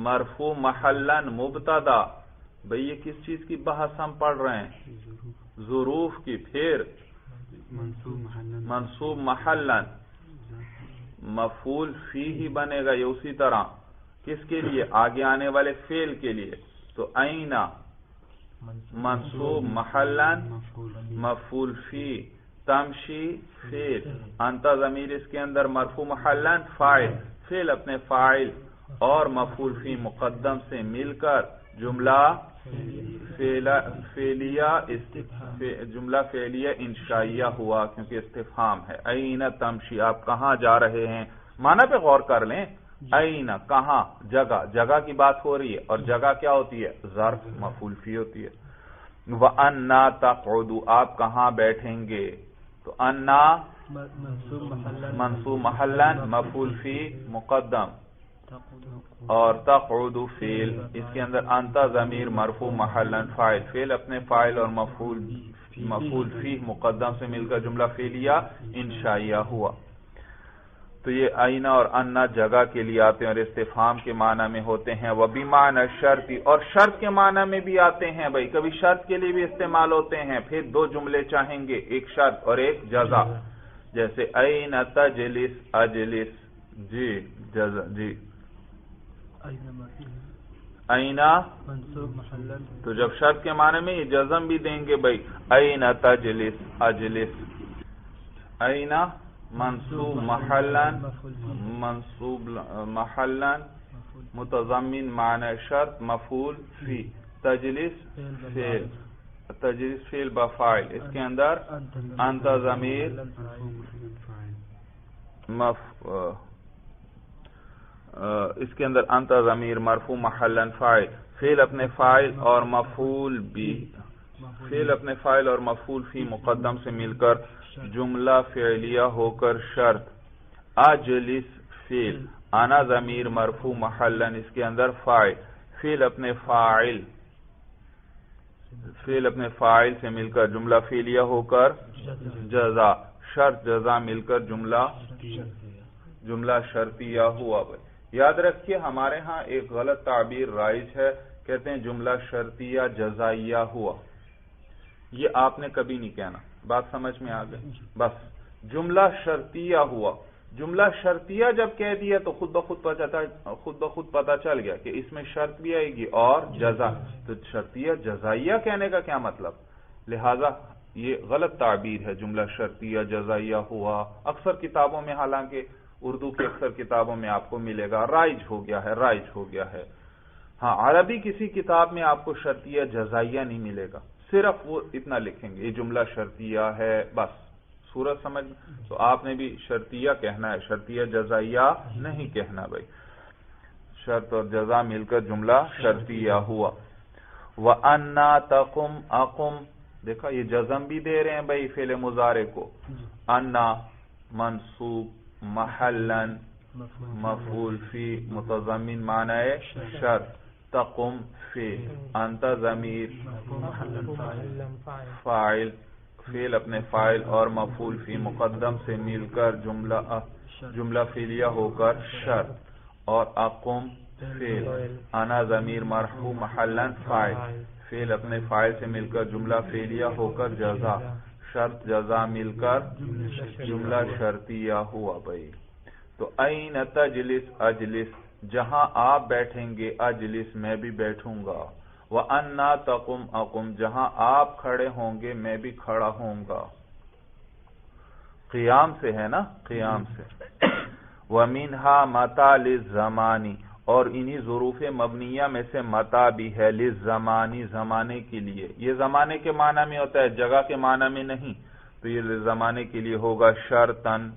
مرفوع محلا مبتدا. بھئی یہ کس چیز کی بحث ہم پڑھ رہے ہیں؟ ظروف کی. پھر منصوب محلا، مفعول فی ہی بنے گا، یہ اسی طرح کس کے لیے؟ آگے آنے والے فعل کے لیے. تو أَيْنَ منصوب محلا مفعول فی، تمشی فعل، انت ضمیر اس کے اندر مرفوع محلا فاعل، فعل اپنے فاعل اور مفعول فی مقدم سے مل کر جملہ فعلیہ انشائیہ ہوا، کیونکہ استفہام ہے. أَيْنَ تَمْشِي، آپ کہاں جا رہے ہیں. معنی پہ غور کر لیں. أَيْنَ کہاں، جگہ، جگہ کی بات ہو رہی ہے، اور جگہ کیا ہوتی ہے؟ ظرف مفعول فی ہوتی ہے. وَأَنَّا تَقْعُدُ، آپ کہاں بیٹھیں گے. تو أَنَّا منصوب محلا مفعول فی مقدم اور تقعد فعل، اس کے اندر انت ضمیر مرفوع محلا فاعل، فعل اپنے فاعل اور مفعول فی مقدم سے مل کر جملہ فعلیہ انشائیہ ہوا. تو یہ أَيْنَ اور أَنَّا جگہ کے لیے آتے ہیں اور استفہام کے معنی میں ہوتے ہیں. وَبِمَعْنَى الشَّرْطِ، اور شرط کے معنی میں بھی آتے ہیں. بھائی کبھی شرط کے لیے بھی استعمال ہوتے ہیں. پھر دو جملے چاہیں گے، ایک شرط اور ایک جزا، جیسے أَيْنَ تَجْلِسُ أَجْلِسُ، جی جزا، جی أَيْنَ، تو جب شرط کے معنی میں یہ جزم بھی دیں گے. بھائی أَيْنَ تَجْلِسُ أَجْلِسُ، أَيْنَ منصوب محلا متضمن معنی شرط مفعول فی، تجلس فعل، تجلس فعل بفاعل، اس کے اندر انت ضمیر اس کے اندر انت ضمیر مرفوع محلا فاعل، فعل اپنے فاعل اور مفعول بھی، فعل اپنے فاعل اور مفعول فی مقدم سے مل کر جملہ فعلیہ ہو کر شرط. اجلس فعل، انا ضمیر مرفوع محلا، اس کے اندر فاعل، فعل اپنے فاعل سے مل کر جملہ فعلیہ ہو کر جزا، شرط جزا مل کر جملہ شرطیہ ہوا. یاد رکھیے ہمارے ہاں ایک غلط تعبیر رائج ہے، کہتے ہیں جملہ شرطیہ جزائیہ ہوا. یہ آپ نے کبھی نہیں کہنا، بات سمجھ میں آ گئی. بس جملہ شرطیہ ہوا. جملہ شرطیہ جب کہہ دیا تو خود بخود پتہ چل گیا کہ اس میں شرط بھی آئے گی اور جزا. تو شرطیہ جزائیہ کہنے کا کیا مطلب؟ لہذا یہ غلط تعبیر ہے، جملہ شرطیہ جزائیہ ہوا. اکثر کتابوں میں، حالانکہ اردو کی اکثر کتابوں میں آپ کو ملے گا رائج ہو گیا ہے. ہاں عربی کسی کتاب میں آپ کو شرطیہ جزائیہ نہیں ملے گا، صرف وہ اتنا لکھیں گے یہ جملہ شرطیہ ہے، بس. صورت سمجھ؟ تو آپ نے بھی شرطیہ کہنا ہے، شرطیہ جزائیہ نہیں کہنا. بھائی شرط اور جزا مل کر جملہ شرطیہ ہوا. وَأَنَّا تَقُمْ أَقُمْ، دیکھا یہ جزم بھی دے رہے ہیں بھائی فعل مضارع کو. انا منصوب محلا مفعول فی متضمن معنی شرط، تقم فعل، انت ضمیر فاعل، فعل اپنے فاعل اور مفعول فی مقدم سے مل کر جملہ فعلیہ ہو کر شرط، اور اقم فعل، انا ضمیر مرفوع محلا فاعل، فعل اپنے فاعل سے مل کر جملہ فعلیہ ہو کر جزا، شرط جزا مل کر جملہ شرطیہ ہوا بھائی۔ تو این تجلس اجلس، جہاں آپ بیٹھیں گے اجلس میں بھی بیٹھوں گا، وَأَنَّا تَقُمْ أَقُمْ، جہاں آپ کھڑے ہوں گے میں بھی کھڑا ہوں گا، قیام سے ہے نا، قیام سے۔ وَمِنْهَا مَتَى لِلزَّمَانِ، اور انہی ظروف مبنیہ میں سے متا بھی ہے، للزمانی، زمانے کے لیے۔ یہ زمانے کے معنی میں ہوتا ہے، جگہ کے معنی میں نہیں، تو یہ زمانے کے لیے ہوگا شرطن،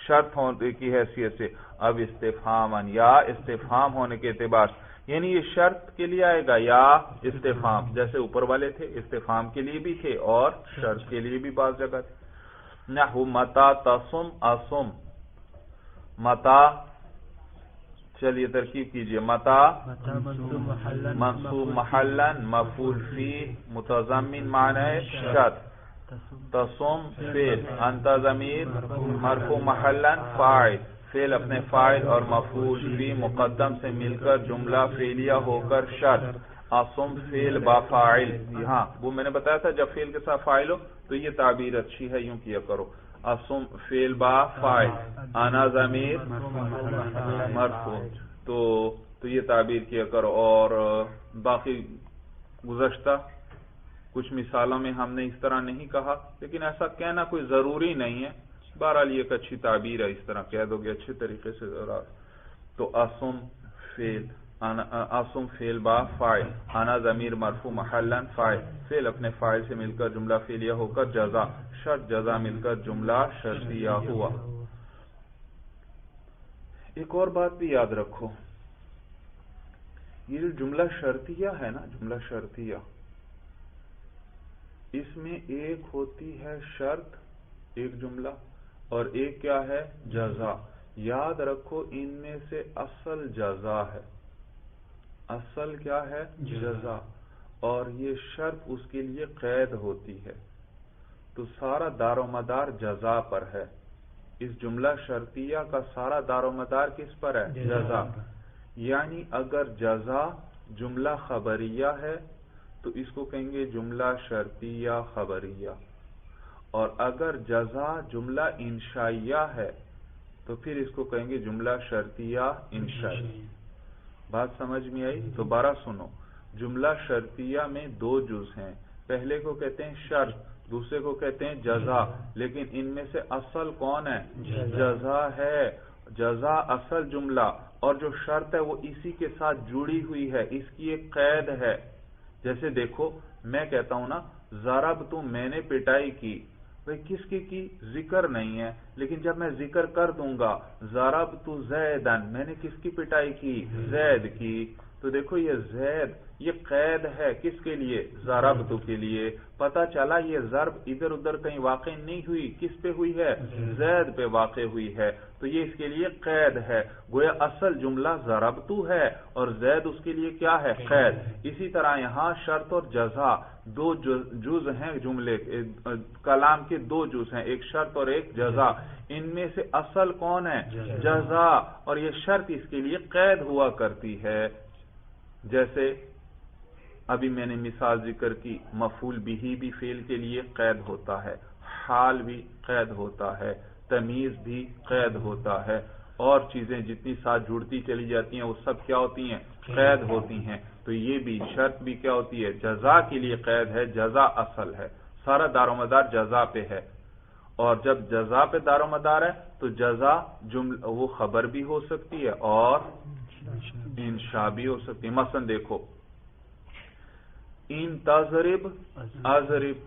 شرط ہونے کی حیثیت سے، اب استفہامن، یا استفہام ہونے کے اعتبار سے، یعنی یہ شرط کے لیے آئے گا یا استفہام، جیسے اوپر والے تھے استفہام کے لیے بھی تھے اور شرط کے لیے بھی بعض جگہ تھے۔ نحو متا تصم اصم، متا، چلیے ترکیب کیجئے، متا منصوب محلن مفعول فی متضمن معنی شرط، تصم فعل، انت ضمیر مرفوع محلن فاعل، فعل اپنے فاعل اور مفعول فی مقدم سے مل کر جملہ فعلیہ ہو کر شرط، اصم فعل با فاعل، یہاں وہ میں نے بتایا تھا جب فعل کے ساتھ فاعل ہو تو یہ تعبیر اچھی ہے، یوں کیا کرو، اصم فعل با فاعل، انا ضمیر مرفوع، تو یہ تعبیر کیا کرو۔ اور باقی گزشتہ کچھ مثالوں میں ہم نے اس طرح نہیں کہا، لیکن ایسا کہنا کوئی ضروری نہیں ہے، بہرحال یہ ایک اچھی تعبیر ہے، اس طرح کہہ دو گے اچھے طریقے سے ذرا۔ تو اصم فعل با فاعل، انا ضمیر مرفوع محلا فاعل، فعل اپنے فاعل سے مل کر جملہ فعلیہ ہو کر جزا، شرط جزا مل کر جملہ شرطیہ ہوا۔ ایک اور بات بھی یاد رکھو، یہ جو جملہ شرطیہ ہے نا، جملہ شرطیہ، اس میں ایک ہوتی ہے شرط، ایک جملہ، اور ایک کیا ہے، جزا۔ یاد رکھو ان میں سے اصل جزا ہے، اصل کیا ہے، جزا، اور یہ شرط اس کے لیے قید ہوتی ہے، تو سارا دار و مدار جزا پر ہے۔ اس جملہ شرطیہ کا سارا دار و مدار کس پر ہے، جزا۔ یعنی اگر جزا جملہ خبریہ ہے تو اس کو کہیں گے جملہ شرطیہ خبریہ، اور اگر جزا جملہ انشائیہ ہے تو پھر اس کو کہیں گے جملہ شرطیہ انشائی۔ بات سمجھ میں آئی؟ دوبارہ سنو، جملہ شرطیہ میں دو جز ہیں، پہلے کو کہتے ہیں شرط، دوسرے کو کہتے ہیں جزا، لیکن ان میں سے اصل کون ہے، جزا ہے۔ جزا اصل جملہ، اور جو شرط ہے وہ اسی کے ساتھ جڑی ہوئی ہے، اس کی ایک قید ہے۔ جیسے دیکھو میں کہتا ہوں نا ضربت، میں نے پٹائی کی، بھئی کس کی ذکر نہیں ہے، لیکن جب میں ذکر کر دوں گا ضربت زیدن، میں نے کس کی پٹائی کی، زید کی، تو دیکھو یہ زید یہ قید ہے کس کے لیے، ضربت کے لیے۔ پتہ چلا یہ ضرب ادھر ادھر کہیں واقع نہیں ہوئی، کس پہ ہوئی ہے، زید پہ واقع ہوئی ہے، تو یہ اس کے لیے قید ہے۔ گویا اصل جملہ ضربتو ہے اور زید اس کے لیے کیا ہے، قید۔ اسی طرح یہاں شرط اور جزا دو جز ہیں، جملے کلام کے دو جز ہیں، ایک شرط اور ایک جزا، ان میں سے اصل کون ہے، جزا، اور یہ شرط اس کے لیے قید ہوا کرتی ہے۔ جیسے ابھی میں نے مثال ذکر کی، مفعول بھی فعل کے لیے قید ہوتا ہے، حال بھی قید ہوتا ہے، تمیز بھی قید ہوتا ہے، اور چیزیں جتنی ساتھ جڑتی چلی جاتی ہیں وہ سب کیا ہوتی ہیں، قید ہوتی ہیں۔ تو یہ بھی شرط بھی کیا ہوتی ہے، جزا کے لیے قید ہے، جزا اصل ہے، سارا دار و مدار جزا پہ ہے، اور جب جزا پہ دار و مدار ہے تو جزا وہ خبر بھی ہو سکتی ہے اور انشاء بھی ہو سکتی ہے۔ مثلا دیکھو ان تضرب اضرب،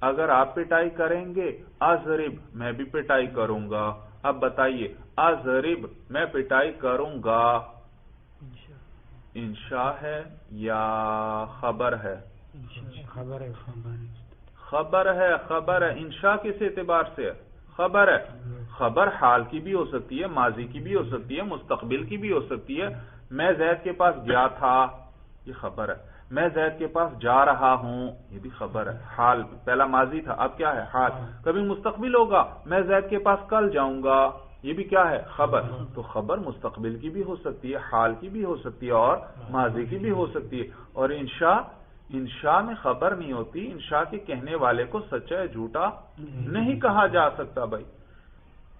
اگر آپ پٹائی کریں گے اضرب میں بھی پٹائی کروں گا۔ اب بتائیے اضرب میں پٹائی کروں گا انشاء ہے یا خبر ہے، خبر ہے، خبر ہے۔ انشاء کس اعتبار سے خبر ہے، خبر حال کی بھی ہو سکتی ہے، ماضی کی بھی ہو سکتی ہے، مستقبل کی بھی ہو سکتی ہے، میں زید کے پاس گیا تھا، یہ خبر ہے. میں زید کے پاس جا رہا ہوں، یہ بھی خبر ہے. حال پہلا ماضی تھا، اب کیا ہے؟ حال. کبھی مستقبل ہوگا، میں زید کے پاس کل جاؤں گا، یہ بھی کیا ہے؟ خبر. تو خبر مستقبل کی بھی ہو سکتی ہے، حال کی بھی ہو سکتی ہے، اور ماضی کی بھی ہو سکتی ہے. اور انشاء میں خبر نہیں ہوتی. انشاء کے کہنے والے کو سچا یا جھوٹا نہیں کہا جا سکتا بھائی.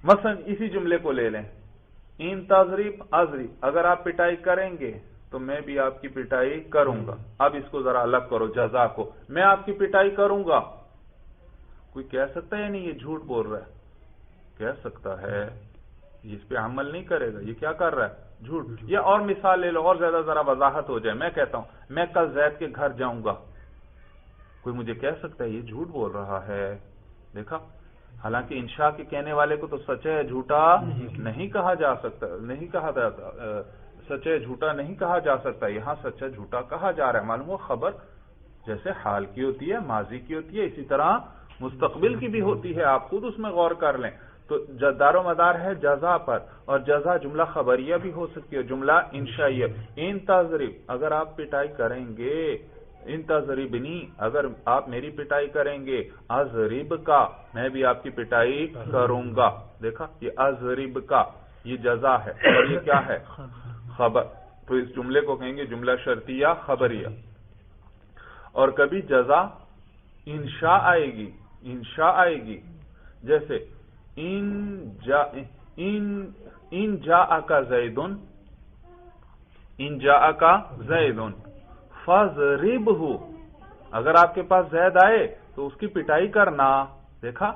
مثلا اسی جملے کو لے لیں، ان تضرب اضرب، اگر آپ پٹائی کریں گے تو میں بھی آپ کی پٹائی کروں گا. اب اس کو ذرا الگ کرو، جزا کو. میں آپ کی پٹائی کروں گا، کوئی کہہ سکتا ہے نہیں یہ جھوٹ بول رہا ہے؟ کہہ سکتا ہے، اس پہ عمل نہیں کرے گا. یہ کیا کر رہا ہے؟ جھوٹ. یا اور مثال لے لو، اور زیادہ ذرا وضاحت ہو جائے. میں کہتا ہوں میں کل زید کے گھر جاؤں گا، کوئی مجھے کہہ سکتا ہے یہ جھوٹ بول رہا ہے؟ دیکھا، حالانکہ انشاء کے کہنے والے کو تو سچا ہے جھوٹا نہیں کہا جا سکتا، نہیں کہا جاتا، سچا ہے جھوٹا نہیں کہا جا سکتا. یہاں سچا جھوٹا کہا جا رہا ہے. معلوم ہو خبر جیسے حال کی ہوتی ہے، ماضی کی ہوتی ہے، اسی طرح مستقبل کی بھی ہوتی ہے. آپ خود اس میں غور کر لیں. تو دار و مدار ہے جزا پر، اور جزا جملہ خبریہ بھی ہو سکتی ہے، جملہ انشائیہ. ان تضرب، اگر آپ پٹائی کریں گے، ان تضربنی، اگر آپ میری پٹائی کریں گے، اضرب کا، میں بھی آپ کی پٹائی کروں گا. دیکھا، یہ اضرب کا یہ جزا ہے، اور یہ کیا ہے؟ خبر. تو اس جملے کو کہیں گے جملہ شرطیہ خبریہ. اور کبھی جزا انشاء آئے گی، انشاء آئے گی، جیسے ان جاءک زیدن، ان جاءک زیدن فضربہ، اگر آپ کے پاس زید آئے تو اس کی پٹائی کرنا. دیکھا،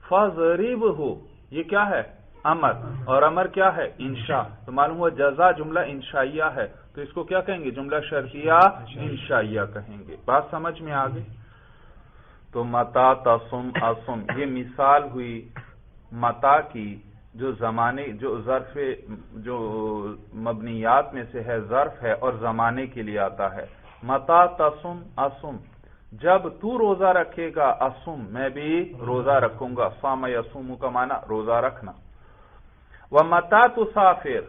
فضربہ یہ کیا ہے؟ امر، اور امر کیا ہے؟ انشاء. تو معلوم ہوا جزا جملہ انشائیہ ہے، تو اس کو کیا کہیں گے؟ جملہ شرطیہ انشائیہ کہیں گے. بات سمجھ میں آ گئی؟ تو متا تصم اصم، یہ مثال ہوئی متا کی، جو زمانے، جو ظرف، جو مبنیات میں سے ہے، ظرف ہے اور زمانے کے لیے آتا ہے. متا تصم اصم، جب تو روزہ رکھے گا، اصم میں بھی روزہ رکھوں گا. صام یصوم کا معنی روزہ رکھنا. ومتا تسافر،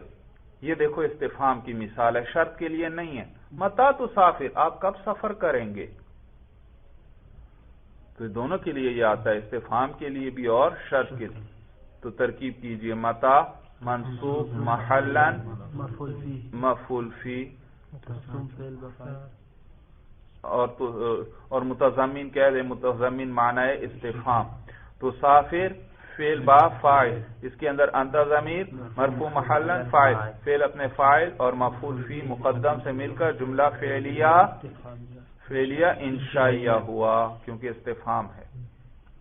یہ دیکھو استفہام کی مثال ہے، شرط کے لیے نہیں ہے. متا تسافر، آپ کب سفر کریں گے؟ تو دونوں کے لیے یہ آتا ہے، استفہام کے لیے بھی اور شرط کے لیے. تو ترکیب کیجئے، متا منصوب محلا مفعول فی، اور متضمن کہہ دے، متضمن معنی ہے استفہام. تو سافر فعل با فاعل، اس کے اندر انت ضمیر مرفوع محلا فاعل، فعل اپنے فاعل اور مفعول فی مقدم سے مل کر جملہ فعلیہ انشائیہ ہوا، کیونکہ استفہام ہے.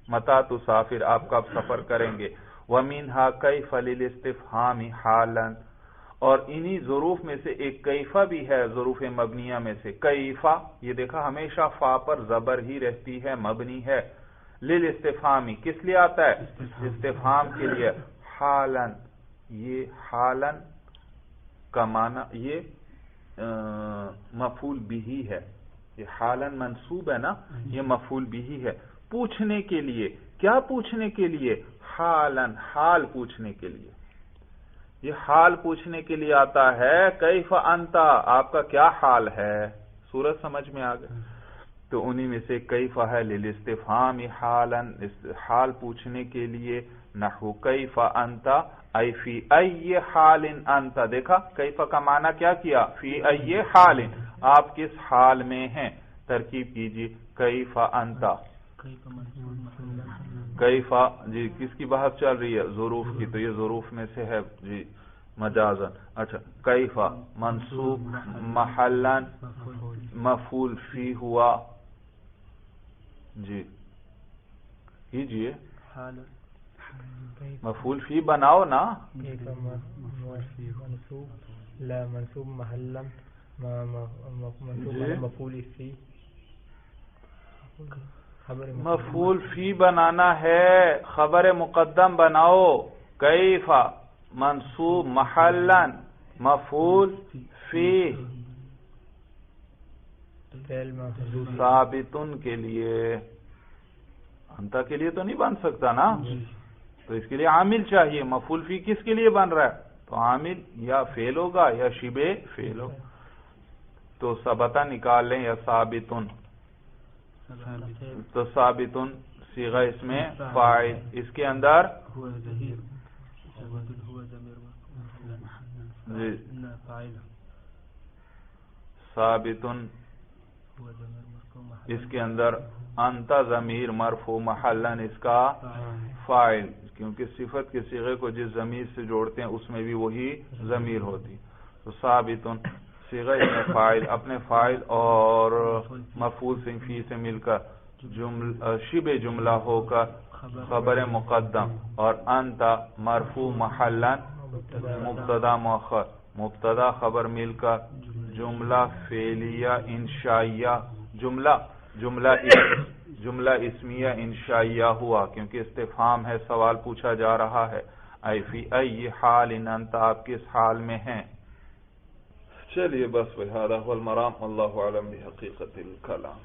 متا تسافر، آپ کب سفر کریں گے. وَمِنْهَا كَيْفَ لِلْاسْتِفْهَامِ حَالًا، اور انہی ظروف میں سے ایک کیفہ بھی ہے، ظروف مبنیہ میں سے. کیفہ، یہ دیکھا ہمیشہ فا پر زبر ہی رہتی ہے، مبنی ہے. لِلْاسْتِفْهَامِ، کس لیے آتا ہے؟ استفہام کے لیے. حالاً، یہ حالاً کا معنی یہ مفعول بھی ہے. یہ حالاً منصوب ہے نا، یہ مفعول بھی ہے. پوچھنے کے لیے، کیا پوچھنے کے لیے؟ حالاً، حال پوچھنے کے لیے. یہ حال پوچھنے کے لیے آتا ہے. کیف انت، آپ کا کیا حال ہے؟ صورت سمجھ میں آ گئی؟ تو انہی میں سے کیف ہے للاستفہام حالاً، حال پوچھنے کے لیے. نحو کیف انت ای فی ای حال انت. دیکھا کیف کا معنی کیا کیا؟ فی ای حال، آپ کس حال میں ہیں. ترکیب کیجیے، کیف انت. کیفا جی کس کی بحث چل رہی ہے؟ ظروف کی. تو یہ ظروف میں سے ہے جی مجازن. اچھا، کیفا منصوب محلا مفعول فی ہوا. جی کیجئے، مفعول فی بناؤ نا. لا منصوب محلا مفعول فی، مفعول فی بنانا ہے، خبر مقدم بناؤ. کیفا منصوب محلا مفعول فی، ثابتن کے لیے. انتا کے لیے تو نہیں بن سکتا نا، تو اس کے لیے عامل چاہیے. مفعول فی کس کے لیے بن رہا ہے؟ تو عامل یا فعل ہوگا یا شبہ فعل ہوگا. تو ثبتا نکال لیں یا ثابتن. تو ثابتن صیغہ اس میں فاعل، اس کے اندر ثابتن، اس کے اندر انت ضمیر مرفوع محلن اس کا فاعل، کیونکہ صفت کے صیغے کو جس ضمیر سے جوڑتے ہیں اس میں بھی وہی ضمیر ہوتی. تو ثابتن صیغہ اس میں فاعل، اپنے فاعل اور مفعول فی سے مل کر شبہ جملہ ہو کر خبر مقدم، اور انت مرفوع محلن مبتدا مؤخر، مبتدا خبر مل کر جملہ فعلیہ انشائیہ، جملہ اسمیہ انشائیہ ہوا، کیونکہ استفہام ہے، سوال پوچھا جا رہا ہے. ای فی ای حال انت، آپ کس حال میں ہیں. چلیے بس وہذا هو المرام، اللہ اعلم بحقیقت الکلام.